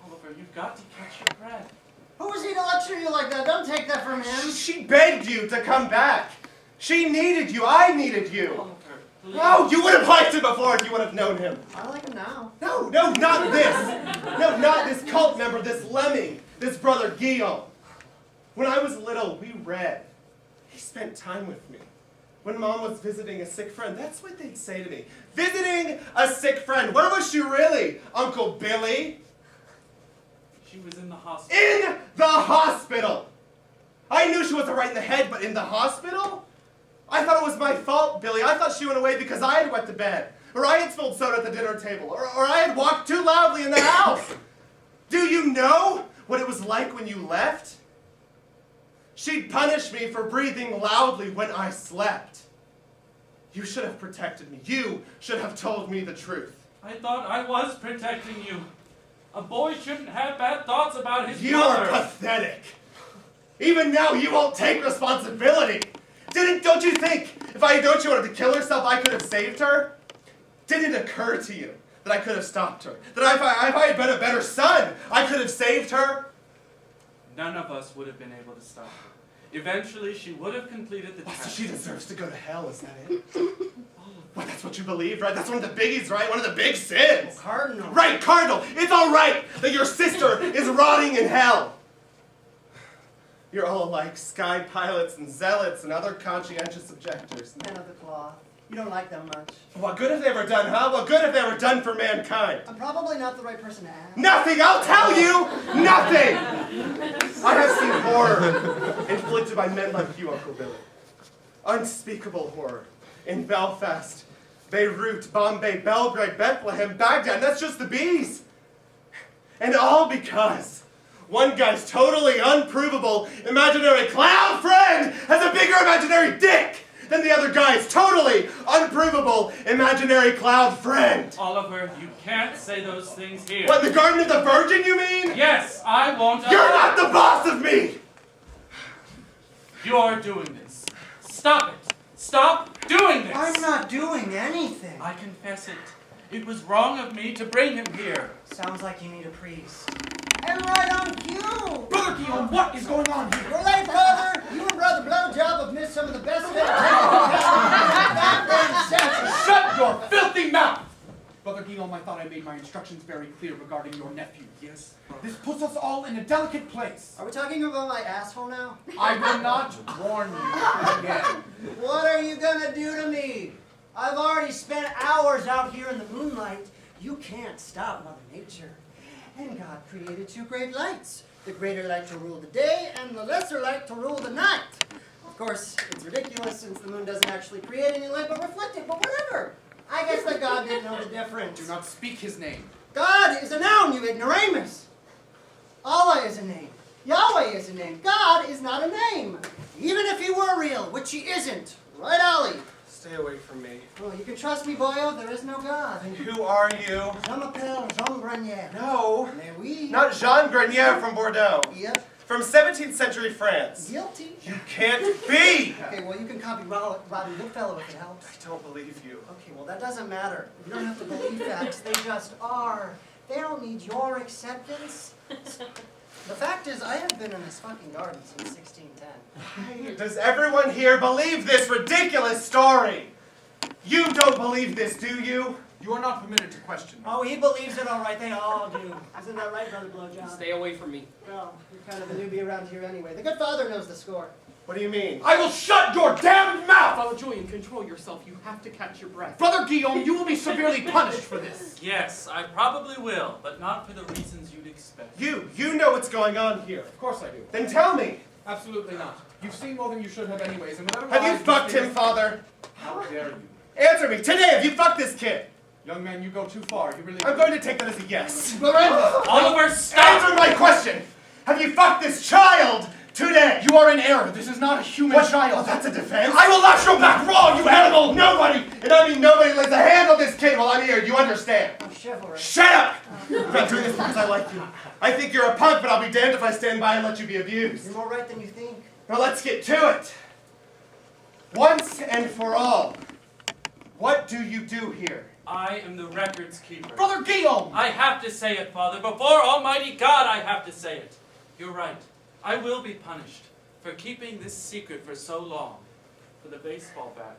Oliver, you've got to catch your breath. Who is he to lecture you like that? Don't take that from him. She begged you to come back. She needed you. I needed you. Oliver, please. Oh, you would have liked him before if you would have known him. I like him now. No, not this. No, not this cult member, this lemming, this brother Guillaume. When I was little, we read. He spent time with me. When Mom was visiting a sick friend, that's what they'd say to me. Visiting a sick friend. Where was she really, Uncle Billy? She was in the hospital. In the hospital! I knew she wasn't right in the head, but in the hospital? I thought it was my fault, Billy. I thought she went away because I had wet the bed. Or I had spilled soda at the dinner table. Or I had walked too loudly in the house. Do you know what it was like when you left? She'd punish me for breathing loudly when I slept. You should have protected me. You should have told me the truth. I thought I was protecting you. A boy shouldn't have bad thoughts about his You're mother. pathetic. Even now, you won't take responsibility. Don't you think if I had known she wanted to kill herself, I could have saved her? Did it occur to you that I could have stopped her? That if I had been a better son, I could have saved her? None of us would have been able to stop her. Eventually, she would have completed the Oh, so task. she deserves to go to hell, is that it? Well, that's what you believe, right? That's one of the biggies, right? One of the big sins. Cardinal. Right, Cardinal. It's all right that your sister is rotting in hell. You're all like sky pilots and zealots and other conscientious objectors. Men of the cloth. You don't like them much. What good have they ever done, huh? What good have they ever done for mankind? I'm probably not the right person to ask. Nothing! I'll tell you! Nothing! I have seen horror inflicted by men like you, Uncle Billy. Unspeakable horror. In Belfast, Beirut, Bombay, Belgrade, Bethlehem, Baghdad. That's just the bees. And all because one guy's totally unprovable imaginary clown friend has a bigger imaginary dick than the other guy's totally unprovable imaginary cloud friend. Oliver, you can't say those things here. What, in the Garden of the Virgin, you mean? Yes, I won't. You're not the boss of me! You're doing this. Stop it. Stop doing this. I'm not doing anything. I confess it. It was wrong of me to bring him here. Sounds like you need a priest. And right on cue! Brother Guillaume, what is going on here? We're late, brother! You and Brother Blowjob have missed some of the best entertainment. Shut your filthy mouth! Brother Guillaume, I thought I made my instructions very clear regarding your nephew. Yes. This puts us all in a delicate place. Are we talking about my asshole now? I will not warn you again. What are you gonna do to me? I've already spent hours out here in the moonlight. You can't stop Mother Nature. And God created two great lights. The greater light to rule the day, and the lesser light to rule the night. Of course, it's ridiculous since the moon doesn't actually create any light but reflect it, but whatever. I guess that God didn't know the difference. Do not speak his name. God is a noun, you ignoramus. Allah is a name. Yahweh is a name. God is not a name. Even if he were real, which he isn't. Right, Ollie? Stay away from me. Oh, you can trust me, boyo. There is no God. And who are you? Je m'appelle Jean Grenier. No. Mais oui. Not Jean Grenier from Bordeaux. Yep. From 17th century France. Guilty. You can't be! Okay, well, you can copy Robin Goodfellow if it helps. I don't believe you. Okay, well, that doesn't matter. You don't have to believe facts. They just are. They don't need your acceptance. The fact is, I have been in this fucking garden since 1610. Does everyone here believe this ridiculous story? You don't believe this, do you? You are not permitted to question me. Oh, he believes it all right. They all do. Isn't that right, Brother Blowjob? Stay away from me. Well, you're kind of a newbie around here anyway. The good father knows the score. What do you mean? I will shut your damned mouth! Father Julian, control yourself. You have to catch your breath. Brother Guillaume, you will be severely punished for this. Yes, I probably will, but not for the reasons you'd expect. You know what's going on here. Of course I do. Then tell me. Absolutely not. You've seen more than you should have anyways, and without Have you fucked him, Father? How dare you? Answer me. Today, have you fucked this kid? Young man, you go too far. You really... I'm going to take that as a yes. Oliver, stop! Answer my question. Have you fucked this child Today! You are in error. This is not a human child. Oh, that's a defense? I will lash your back raw, you animal! Nobody, and I mean nobody, lays a hand on this table. I'm here. Do you understand? Oh, chivalry. Shut up! I'm not doing this because I like you. I think you're a punk, but I'll be damned if I stand by and let you be abused. You're more right than you think. Now let's get to it. Once and for all, what do you do here? I am the records keeper. Brother Guillaume! I have to say it, Father. Before Almighty God, I have to say it. You're right. I will be punished for keeping this secret for so long. For the baseball bat.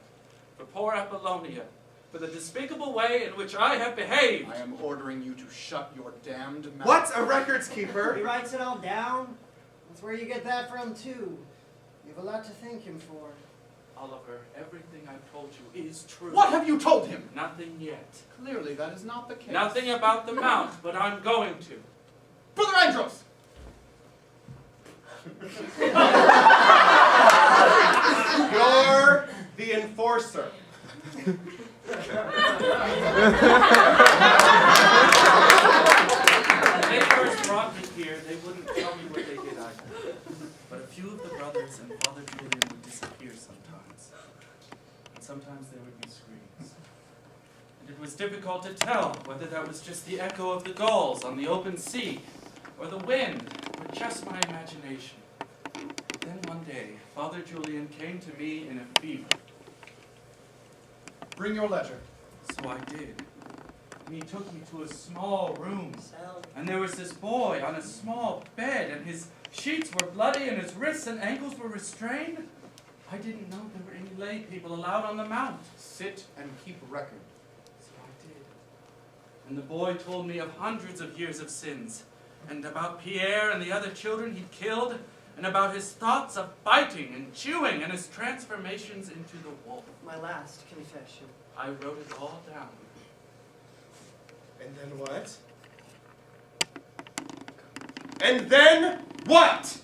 For poor Apollonia. For the despicable way in which I have behaved. I am ordering you to shut your damned mouth. What's a records keeper? He writes it all down. That's where you get that from, too. You have a lot to thank him for. Oliver, everything I've told you is true. What have you told him? Nothing yet. Clearly, that is not the case. Nothing about the mount, but I'm going to. Brother Andros! You're the enforcer. When they first brought me here, they wouldn't tell me what they did either. But a few of the brothers and Father Julian would disappear sometimes. And sometimes there would be screams. And it was difficult to tell whether that was just the echo of the gulls on the open sea, or the wind, or just my imagination. Then one day, Father Julian came to me in a fever. Bring your ledger. So I did. And he took me to a small room. Sal. And there was this boy on a small bed, and his sheets were bloody, and his wrists and ankles were restrained. I didn't know there were any lay people allowed on the mount. Sit and keep record. So I did. And the boy told me of hundreds of years of sins, and about Pierre and the other children he'd killed, and about his thoughts of biting and chewing, and his transformations into the wolf. My last confession. I wrote it all down. And then what? And then what?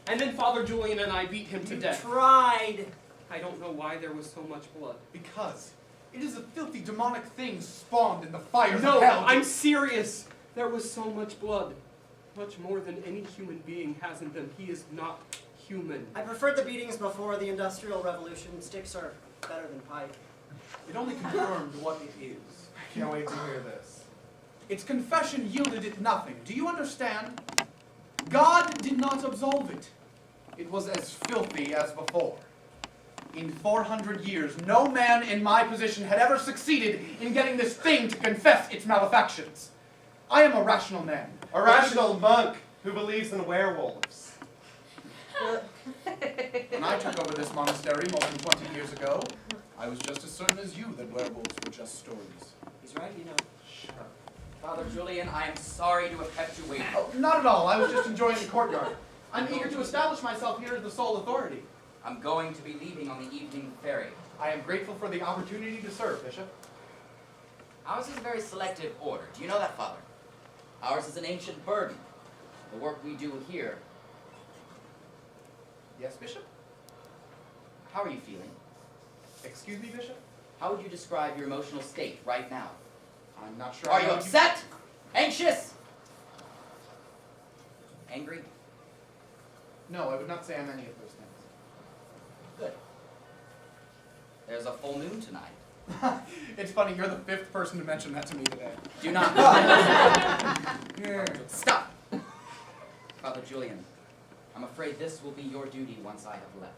And then Father Julian and I beat him to You death. tried. I don't know why there was so much blood. Because it is a filthy demonic thing spawned in the fires No, of hell. I'm serious. There was so much blood. Much more than any human being has in them. He is not human. I preferred the beatings before the Industrial Revolution. Sticks are better than pipe. It only confirmed what it is. I can't wait to hear this. Its confession yielded it nothing. Do you understand? God did not absolve it. It was as filthy as before. In 400 years, no man in my position had ever succeeded in getting this thing to confess its malefactions. I am a rational man. A rational monk who believes in werewolves. When I took over this monastery more than 20 years ago, I was just as certain as you that werewolves were just stories. He's right, you know. Shut up. Father Julian, I am sorry to have kept you waiting. Oh, not at all. I was just enjoying the courtyard. I'm eager to establish myself here as the sole authority. I'm going to be leaving on the evening ferry. I am grateful for the opportunity to serve, Bishop. Ours is a very selective order. Do you know that, Father? Ours is an ancient burden. The work we do here. Yes, Bishop? How are you feeling? Excuse me, Bishop? How would you describe your emotional state right now? I'm not sure. Are I you know upset? Anxious? Angry? No, I would not say I'm any of those things. Good. There's a full moon tonight. It's funny, you're the 5th person to mention that to me today. Do not. Yeah. Stop! Father Julian, I'm afraid this will be your duty once I have left.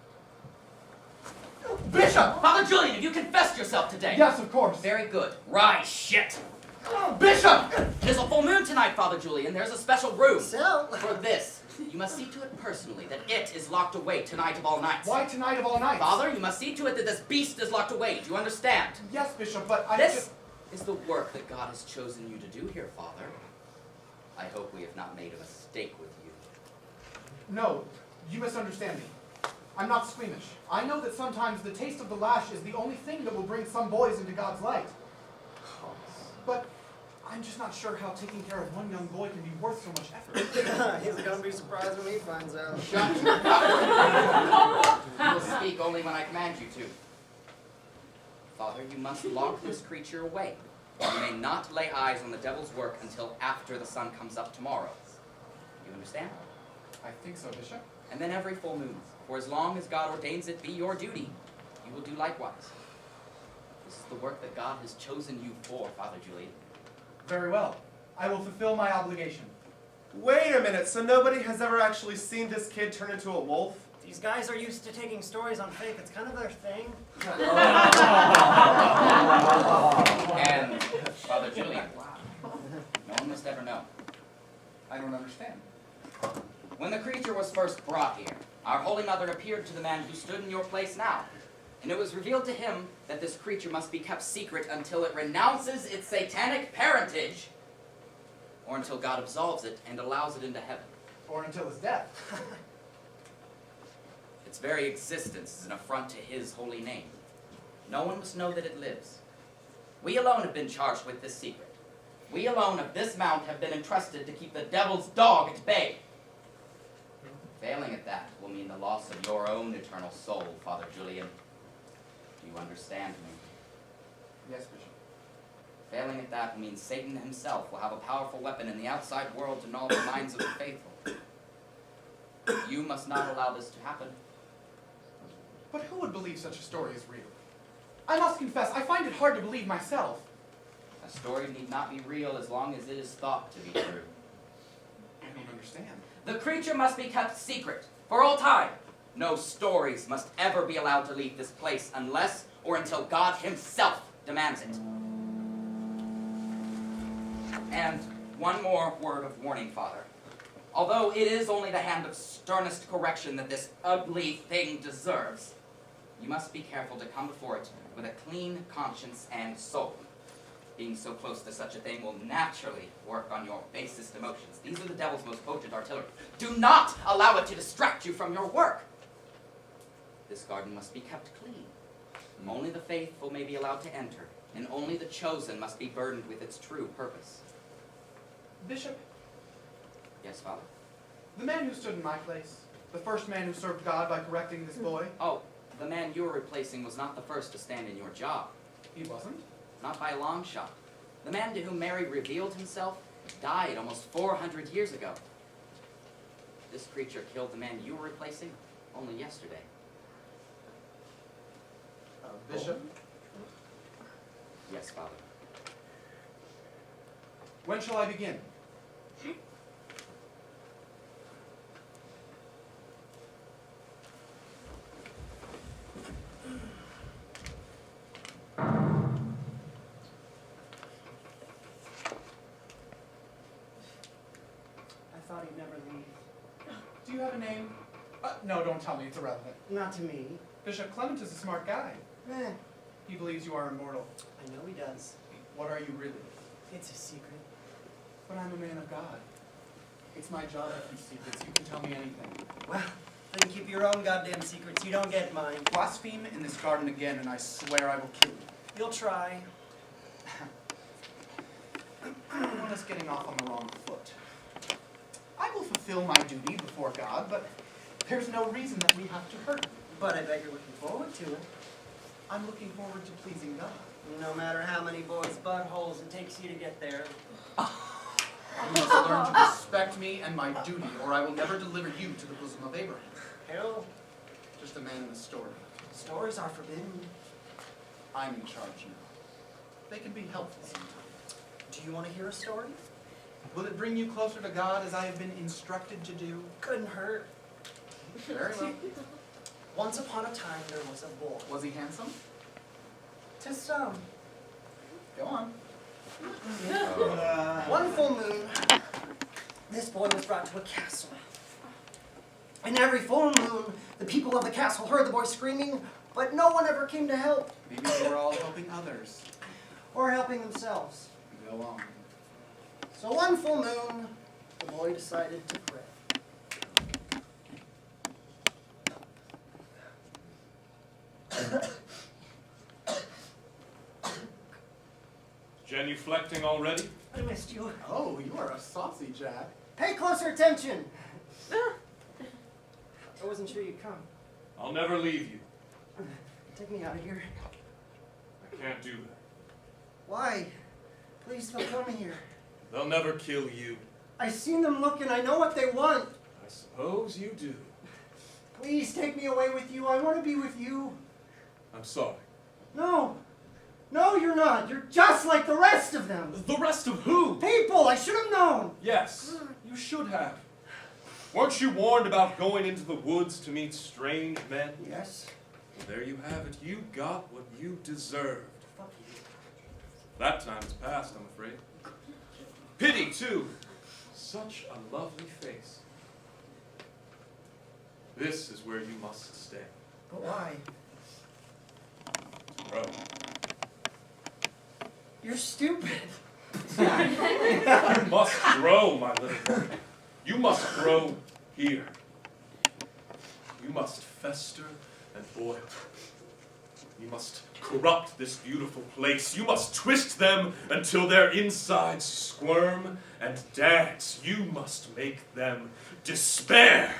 Bishop! Father Julian, have you confessed yourself today? Yes, of course. Very good. Rise, shit! Bishop! There's a full moon tonight, Father Julian. There's a special room Sal. for this. You must see to it personally that it is locked away tonight of all nights. Why tonight of all nights? Father, you must see to it that this beast is locked away. Do you understand? Yes, Bishop, but I This just... is the work that God has chosen you to do here, Father. I hope we have not made a mistake with you. No, you misunderstand me. I'm not squeamish. I know that sometimes the taste of the lash is the only thing that will bring some boys into God's light. But I'm just not sure how taking care of one young boy can be worth so much effort. He's gonna be surprised when he finds out. Shut up. You will speak only when I command you to. Father, you must lock this creature away. You may not lay eyes on the devil's work until after the sun comes up tomorrow. You understand? I think so, Bishop. and then every full moon. For as long as God ordains it be your duty, you will do likewise. This is the work that God has chosen you for, Father Julian. Very well. I will fulfill my obligation. Wait a minute, so nobody has ever actually seen this kid turn into a wolf? These guys are used to taking stories on faith. It's kind of their thing. And, Father Julian, no one must ever know. I don't understand. When the creature was first brought here, our Holy Mother appeared to the man who stood in your place now, and it was revealed to him that this creature must be kept secret until it renounces its satanic parentage, or until God absolves it and allows it into heaven. Or until his death. Its very existence is an affront to his holy name. No one must know that it lives. We alone have been charged with this secret. We alone of this mount have been entrusted to keep the devil's dog at bay. Failing at that will mean the loss of your own eternal soul, Father Julian. Do you understand me? Yes, Bishop. Failing at that will mean Satan himself will have a powerful weapon in the outside world to gnaw the minds of the faithful. You must not allow this to happen. But who would believe such a story is real? I must confess, I find it hard to believe myself. A story need not be real as long as it is thought to be true. I don't understand. The creature must be kept secret for all time. No stories must ever be allowed to leave this place unless or until God himself demands it. And one more word of warning, Father. Although it is only the hand of sternest correction that this ugly thing deserves, you must be careful to come before it with a clean conscience and soul. Being so close to such a thing will naturally work on your basest emotions. These are the devil's most potent artillery. Do not allow it to distract you from your work. This garden must be kept clean. Only the faithful may be allowed to enter, and only the chosen must be burdened with its true purpose. Bishop, Yes, Father? the man who stood in my place, the first man who served God by correcting this boy, Oh, the man you were replacing was not the first to stand in your job. he wasn't. Not by a long shot. The man to whom Mary revealed himself died almost 400 years ago. This creature killed the man you were replacing only yesterday. Bishop, Yes, Father. when shall I begin? I thought he'd never leave. Do you have a name? No, don't tell me, it's irrelevant. Not to me. Bishop Clement is a smart guy. Eh, He believes you are immortal. I know he does. What are you really? It's a secret. But I'm a man of God. It's my job to keep secrets. You can tell me anything. Well, then keep your own goddamn secrets. You don't get mine. Blaspheme in this garden again, and I swear I will kill you. You'll try. One is getting off on the wrong foot. I will fulfill my duty before God, but there's no reason that we have to hurt him. But I bet you're looking forward to it. I'm looking forward to pleasing God. No matter how many boys' buttholes it takes you to get there. You must learn to respect me and my duty, or I will never deliver you to the bosom of Abraham. Hell, Just a man in a story. stories are forbidden. I'm in charge now. They can be helpful sometimes. Do you want to hear a story? Will it bring you closer to God as I have been instructed to do? Couldn't hurt. Very well. Once upon a time, there was a boy. Was he handsome? To some. Go on. One full moon, this boy was brought to a castle. And every full moon, the people of the castle heard the boy screaming, but no one ever came to help Maybe they were all helping others. or helping themselves. Go on. So one full moon, the boy decided to pray. Genuflecting already? I missed you. Oh, you are a saucy Jack. Pay closer attention. I wasn't sure you'd come. I'll never leave you. Take me out of here. I can't do that. Why? Please don't come here. They'll never kill you. I've seen them looking. I know what they want. I suppose you do. Please take me away with you. I want to be with you. I'm sorry. No. No, you're not. You're just like the rest of them. The rest of who? People, I should have known. Yes, you should have. Weren't you warned about going into the woods to meet strange men? Yes. Well, there you have it. You got what you deserved. Fuck you. That time is past, I'm afraid. Pity, too. Such a lovely face. This is where you must stay. But why? Grow. You're stupid. You must grow, my little one. You must grow here. You must fester and boil. You must corrupt this beautiful place. You must twist them until their insides squirm and dance. You must make them despair.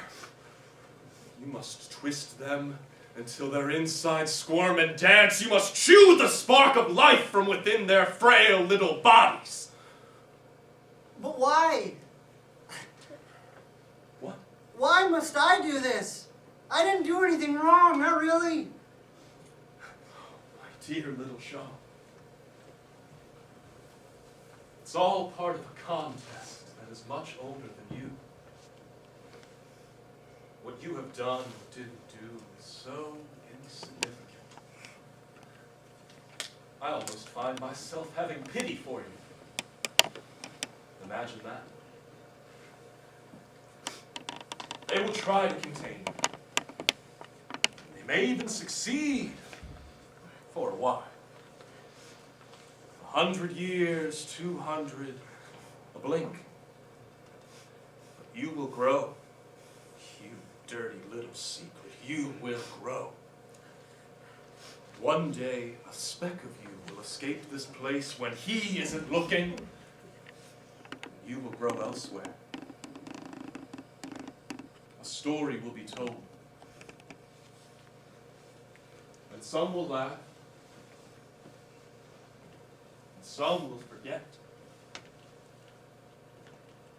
You must twist them until their insides squirm and dance. You must chew the spark of life from within their frail little bodies. But why? What? Why must I do this? I didn't do anything wrong, not really. My dear little Sean. It's all part of a contest that is much older than you. What you have done or didn't do is so insignificant. I almost find myself having pity for you. Imagine that. They will try to contain you. They may even succeed for a while. 100 years, 200, a blink. But you will grow. You dirty little secret, you will grow. One day, a speck of you will escape this place when he isn't looking. You will grow elsewhere. A story will be told. And some will laugh. And some will forget.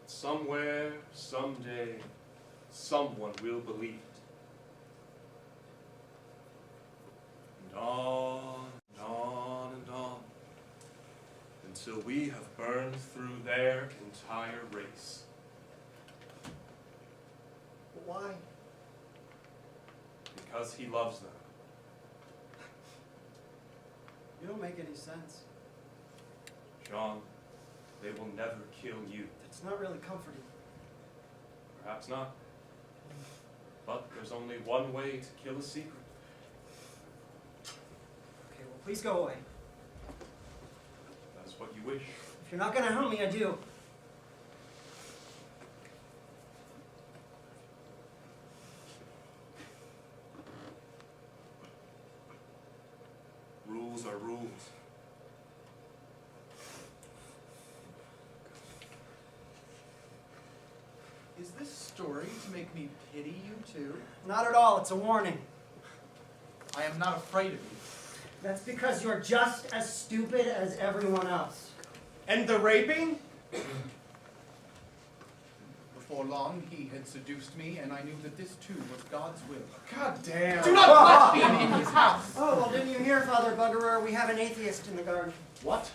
Somewhere, someday, someone will believe it. And on, and on, and on, until we have burned through their entire race. But why? Because he loves them. You don't make any sense. John, they will never kill you. It's not really comforting. Perhaps not. But there's only one way to kill a secret. Okay, well, please go away. That is what you wish. If you're not gonna help me, I do. Rules are rules. Is this story to make me pity you too? Not at all, it's a warning. I am not afraid of you. That's because you're just as stupid as everyone else. And the raping? Before long, he had seduced me, and I knew that this too was God's will. God damn. Do not let me in his house! Oh, well, didn't you hear, Father Buggerer? We have an atheist in the garden. What?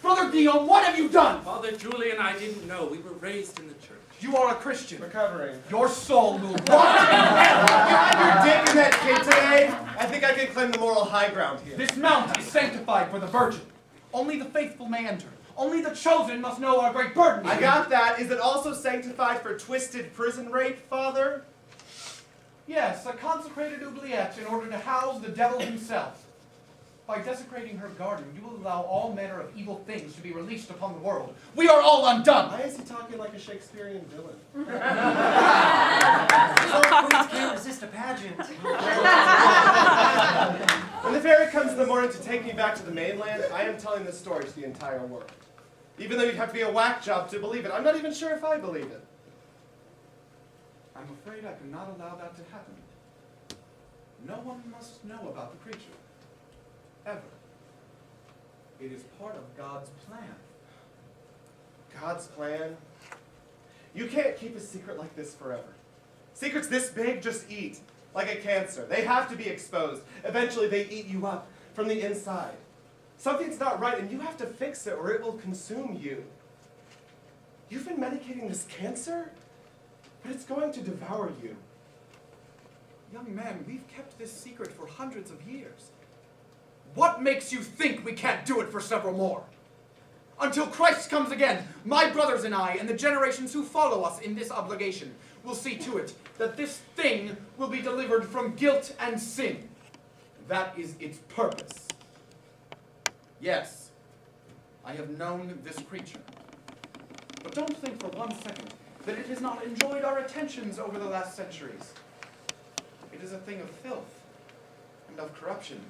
Brother Guillaume, what have you done? Father Julian, I didn't know. We were raised in the church. You are a Christian. Recovering. Your soul will rot in hell. You have your dick in that kid today? I think I can claim the moral high ground here. This mount is sanctified for the Virgin. Only the faithful may enter. Only the chosen must know our great burden. I got that. Is it also sanctified for twisted prison rape, Father? Yes, a consecrated oubliette in order to house the devil himself. By desecrating her garden, you will allow all manner of evil things to be released upon the world. We are all undone! Why is he talking like a Shakespearean villain? Some queens can't resist a pageant. When the ferry comes in the morning to take me back to the mainland, I am telling this story to the entire world. Even though you'd have to be a whack job to believe it. I'm not even sure if I believe it. I'm afraid I cannot allow that to happen. No one must know about the creature. Ever. It is part of God's plan. God's plan? You can't keep a secret like this forever. Secrets this big just eat, like a cancer. They have to be exposed. Eventually they eat you up from the inside. Something's not right and you have to fix it or it will consume you. You've been medicating this cancer, but it's going to devour you. Young man, we've kept this secret for hundreds of years. What makes you think we can't do it for several more? Until Christ comes again, my brothers and I, and the generations who follow us in this obligation, will see to it that this thing will be delivered from guilt and sin. That is its purpose. Yes, I have known this creature. But don't think for 1 second that it has not enjoyed our attentions over the last centuries. It is a thing of filth and of corruption.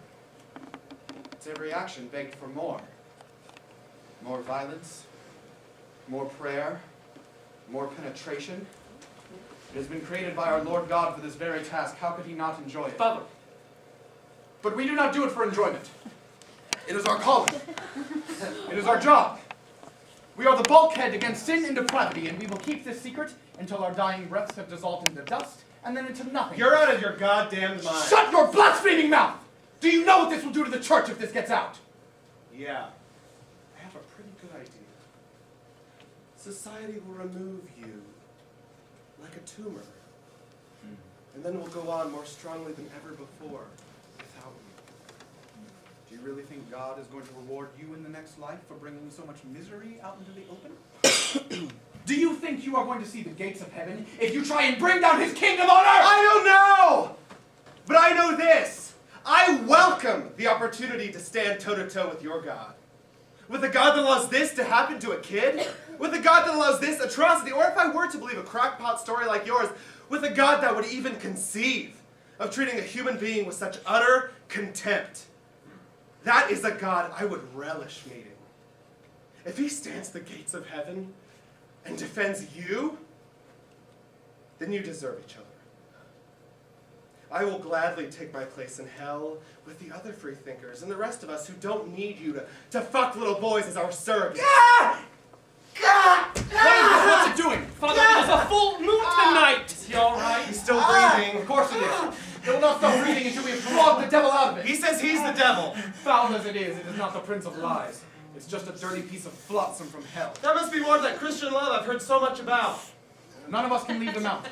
Its every action begged for more. More violence, more prayer, more penetration. It has been created by our Lord God for this very task. How could he not enjoy it? Father, But we do not do it for enjoyment. It is our calling. It is our job. We are the bulkhead against sin and depravity, and we will keep this secret until our dying breaths have dissolved into dust, and then into nothing. You're out of your goddamn mind. Shut your blaspheming mouth! Do you know what this will do to the church if this gets out? Yeah, I have a pretty good idea. Society will remove you like a tumor. And then we'll go on more strongly than ever before without you. Do you really think God is going to reward you in the next life for bringing so much misery out into the open? Do you think you are going to see the gates of heaven if you try and bring down his kingdom on earth? I don't know! But I know this. I welcome the opportunity to stand toe-to-toe with your God. With a God that allows this to happen to a kid? With a God that allows this atrocity? Or if I were to believe a crackpot story like yours, with a God that would even conceive of treating a human being with such utter contempt. That is a God I would relish meeting. If he stands at the gates of heaven and defends you, then you deserve each other. I will gladly take my place in hell with the other freethinkers and the rest of us who don't need you to fuck little boys as our surrogates. What's it doing? Father, it is a full moon tonight! Is he all right? He's still breathing. Of course it is. It will not stop breathing until we have flogged the devil out of it. He says he's the devil. Foul as it is not the prince of lies. It's just a dirty piece of flotsam from hell. That must be more of that Christian love I've heard so much about. None of us can leave them out.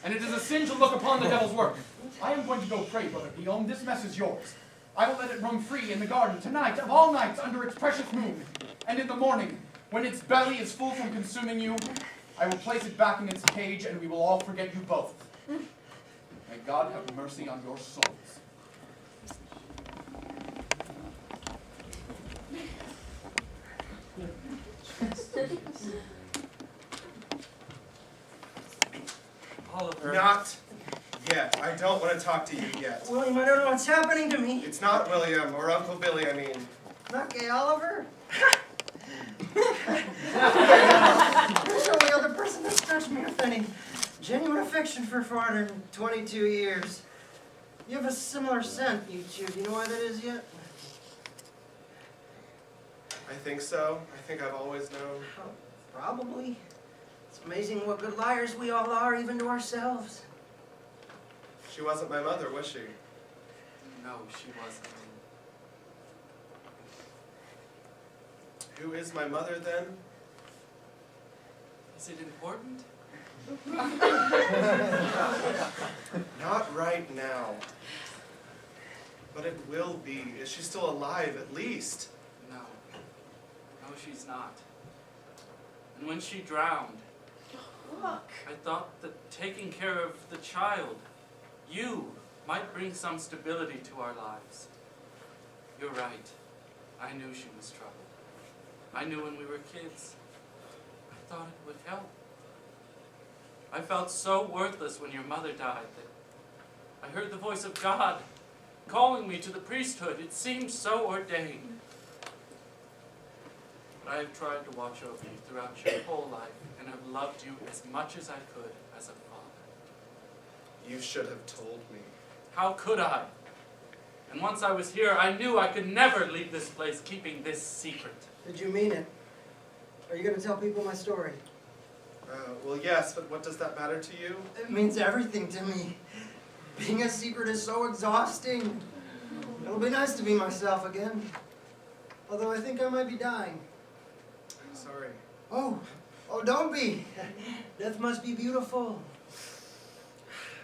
And it is a sin to look upon the devil's work. I am going to go pray, Brother Guillaume. This mess is yours. I will let it roam free in the garden tonight, of all nights, under its precious moon. And in the morning, when its belly is full from consuming you, I will place it back in its cage, and we will all forget you both. May God have mercy on your souls. Oliver. Not yet. I don't want to talk to you yet. William, I don't know what's happening to me. It's not William, or Uncle Billy, I mean. Not gay Oliver? You're the only other person that's touched me with any genuine affection for 422 years. You have a similar scent, you two. Do you know why that is yet? I think so. I think I've always known. Well, probably. It's amazing what good liars we all are, even to ourselves. She wasn't my mother, was she? No, she wasn't. Who is my mother, then? Is it important? Not right now. But it will be. Is she still alive, at least? No. No, she's not. And when she drowned, I thought that taking care of the child, you, might bring some stability to our lives. You're right. I knew she was trouble. I knew when we were kids. I thought it would help. I felt so worthless when your mother died that I heard the voice of God calling me to the priesthood. It seemed so ordained. But I have tried to watch over you throughout your whole life and have loved you as much as I could as a father. You should have told me. How could I? And once I was here, I knew I could never leave this place keeping this secret. Did you mean it? Are you going to tell people my story? Well, yes, but what does that matter to you? It means everything to me. Being a secret is so exhausting. It'll be nice to be myself again. Although I think I might be dying. I'm sorry. Oh, don't be. Death must be beautiful.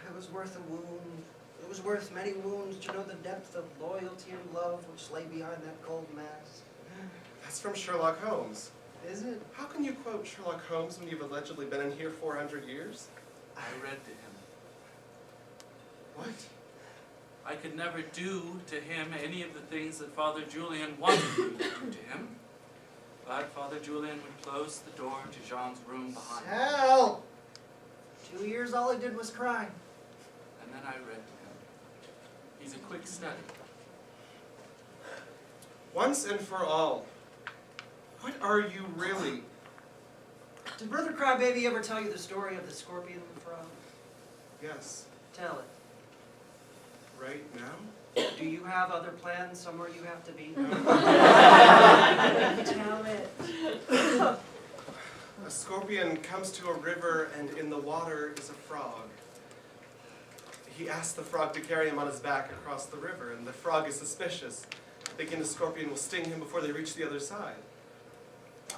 It was worth a wound. It was worth many wounds to know the depth of loyalty and love which lay behind that cold mask. That's from Sherlock Holmes. Is it? How can you quote Sherlock Holmes when you've allegedly been in here 400 years? I read to him. What? I could never do to him any of the things that Father Julian wanted me to do to him. But Father Julian would close the door to Jean's room behind him. Hell! 2 years all I did was cry. And then I read to him. He's a quick study. Once and for all, what are you really? Did Brother Crybaby ever tell you the story of the scorpion and the frog? Yes. Tell it. Right now? Do you have other plans somewhere you have to be? Tell it. A scorpion comes to a river, and in the water is a frog. He asks the frog to carry him on his back across the river, and the frog is suspicious, thinking the scorpion will sting him before they reach the other side.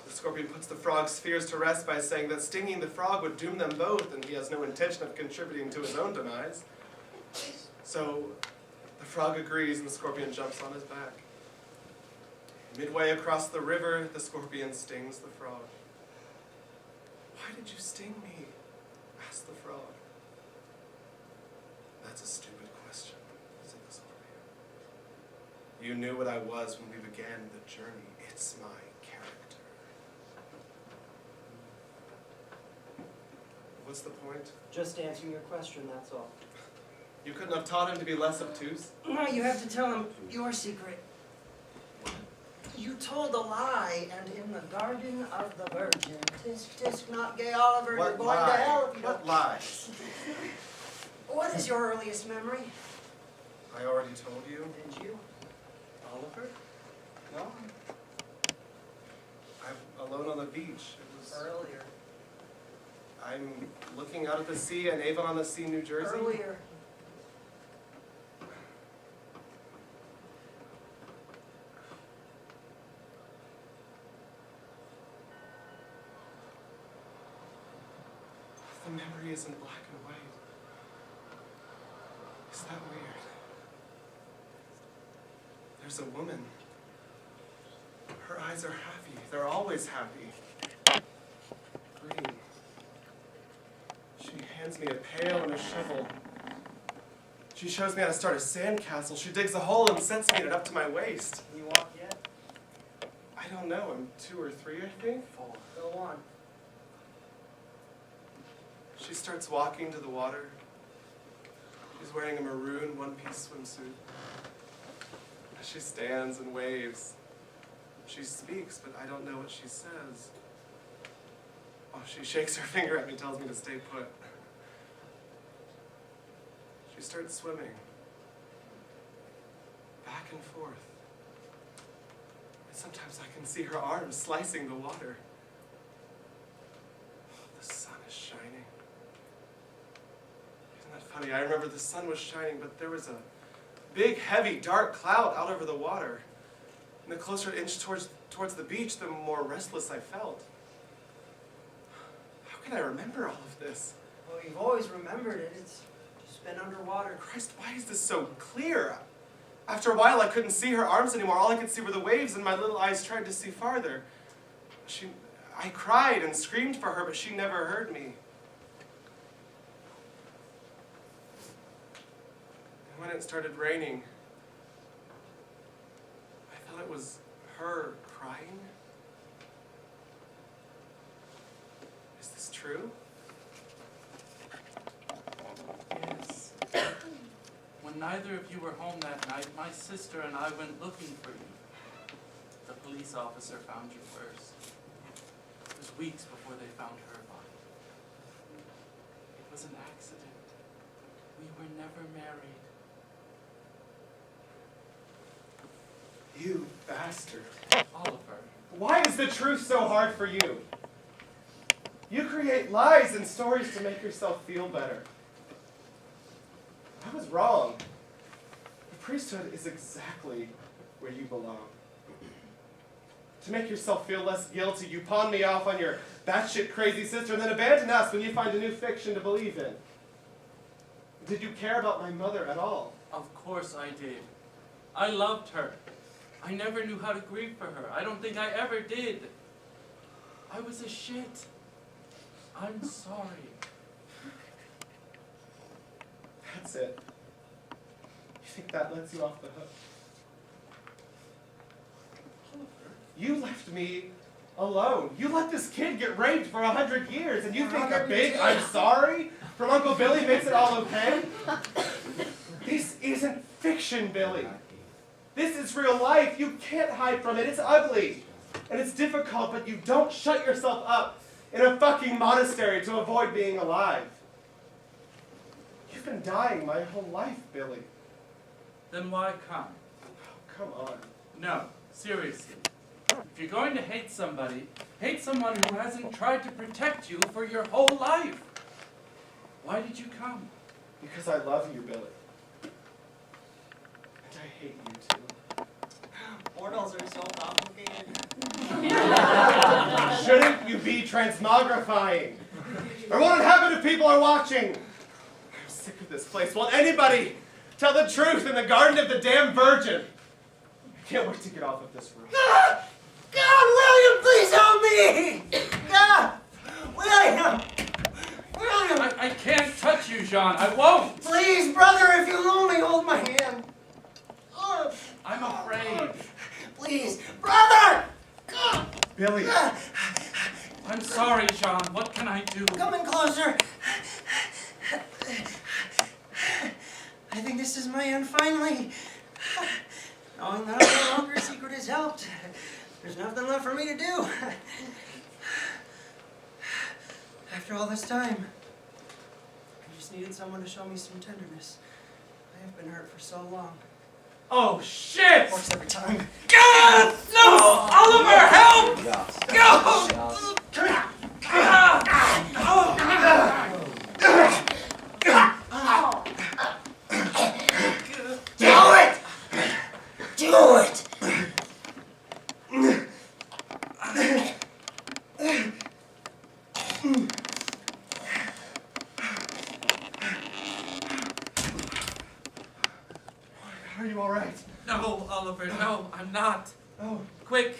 The scorpion puts the frog's fears to rest by saying that stinging the frog would doom them both, and he has no intention of contributing to his own demise. So the frog agrees, and the scorpion jumps on his back. Midway across the river, the scorpion stings the frog. "Why did you sting me?" asked the frog. "That's a stupid question," said the scorpion. "You knew what I was when we began the journey. It's my character." What's the point? Just answering your question, that's all. You couldn't have taught him to be less obtuse? No, you have to tell him your secret. You told a lie, and in the garden of the Virgin, tisk, not gay Oliver, you're What going to hell lie? if you What don't. lie? What is your earliest memory? I already told you. Did you? Oliver? No. I'm alone on the beach. It was. Earlier. I'm looking out at the sea in Avon-on-the-Sea, New Jersey. Earlier. The memory is in black and white. Is that weird? There's a woman. Her eyes are happy. They're always happy. Green. She hands me a pail and a shovel. She shows me how to start a sandcastle. She digs a hole and sets me in it up to my waist. Can you walk yet? I don't know. I'm 2 or 3, I think. Go on. She starts walking to the water. She's wearing a maroon one-piece swimsuit. She stands and waves. She speaks, but I don't know what she says. Oh, she shakes her finger at me and tells me to stay put. She starts swimming. Back and forth. And sometimes I can see her arms slicing the water. The sun is shining. Isn't that funny? I remember the sun was shining, but there was a big, heavy, dark cloud out over the water. And the closer it inched towards the beach, the more restless I felt. How can I remember all of this? Well, you've always remembered it. It's just been underwater. Christ, why is this so clear? After a while, I couldn't see her arms anymore. All I could see were the waves, and my little eyes tried to see farther. I cried and screamed for her, but she never heard me. And when it started raining, I thought it was her crying. Is this true? Yes. When neither of you were home that night, my sister and I went looking for you. The police officer found you first. It was weeks before they found her body. It was an accident. We were never married. You create lies and stories to make yourself feel better. I was wrong. The priesthood is exactly where you belong. To make yourself feel less guilty, you pawn me off on your batshit crazy sister and then abandon us when you find a new fiction to believe in. Did you care about my mother at all? Of course I did. I loved her. I never knew how to grieve for her. I don't think I ever did. I was a shit. I'm sorry. That's it. You think that lets you off the hook? You left me alone. You let this kid get raped for 100 years, and you think a big "I'm sorry" from Uncle Billy makes it all okay? This isn't fiction, Billy. This is real life. You can't hide from it. It's ugly. And it's difficult, but you don't shut yourself up in a fucking monastery to avoid being alive. You've been dying my whole life, Billy. Then why come? Oh, come on. No, seriously. If you're going to hate somebody, hate someone who hasn't tried to protect you for your whole life. Why did you come? Because I love you, Billy. And I hate you too. Portals are so complicated. Shouldn't you be transmogrifying? Or what would happen if people are watching? I'm sick of this place. Will anybody tell the truth in the garden of the damn virgin? I can't wait to get off of this room. God, William, please help me! God! William! William! I can't touch you, Jean. I won't. Please, brother, if you'll only hold my hand. Oh, I'm afraid. please, brother! Billy. I'm sorry, Jean. What can I do? Come in closer. I think this is my end finally. Knowing that I'm no longer a secret has helped. There's nothing left for me to do. After all this time, I just needed someone to show me some tenderness. I have been hurt for so long. Oh, shit! Works every time. God! No! Oliver, help! Go! Come here. Do it! Do it! Are you all right? No, Oliver, no, I'm not. Oh. Quick,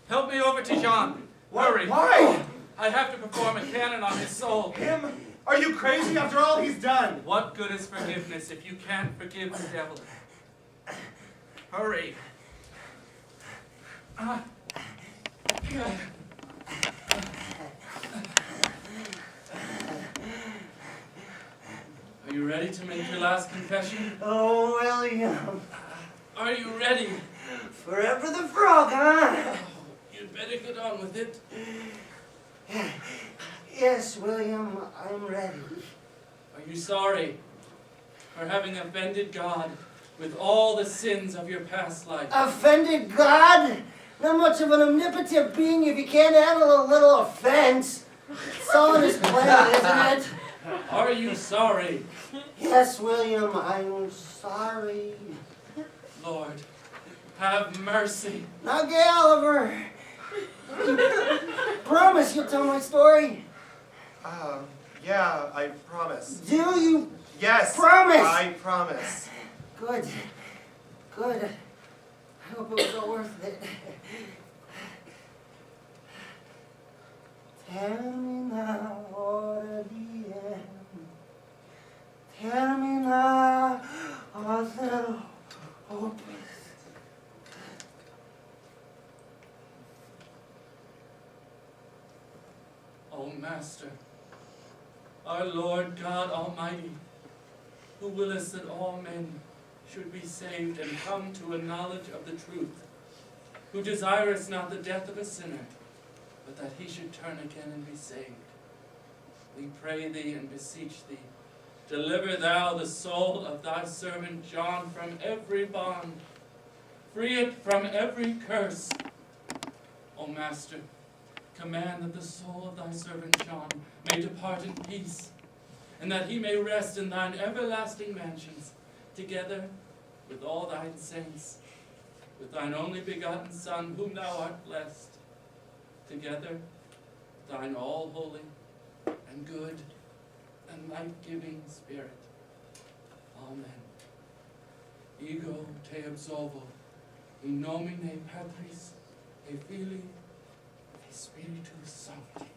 help me over to Jean. Hurry. Why? I have to perform a canon on his soul. Him? Are you crazy after all he's done? What good is forgiveness if you can't forgive the devil? Hurry. Are you ready to make your last confession? Oh, William. Are you ready? Forever the frog, huh? You'd better get on with it. Yes, William, I'm ready. Are you sorry for having offended God with all the sins of your past life? Offended God? Not much of an omnipotent being if you can't handle a little offense. It's all in his plan, isn't it? Are you sorry? Yes, William, I'm sorry. Lord, have mercy. Now, gay Oliver. Promise you'll tell my story. Yeah, I promise. Do you? Yes. Promise. I promise. Good. Good. I hope it was all worth it. Tell me now what at the end. Tell me now what the hope is. O Master, our Lord God Almighty, who willest that all men should be saved and come to a knowledge of the truth, who desirest not the death of a sinner, but that he should turn again and be saved. We pray thee and beseech thee, deliver thou the soul of thy servant John from every bond, free it from every curse. O Master, command that the soul of thy servant John may depart in peace, and that he may rest in thine everlasting mansions, together with all thine saints, with thine only begotten Son, whom thou art blessed, together thine all holy and good and life-giving Spirit. Amen. Ego te absolvo, in nomine Patris, et Filii, et Spiritus Sancti.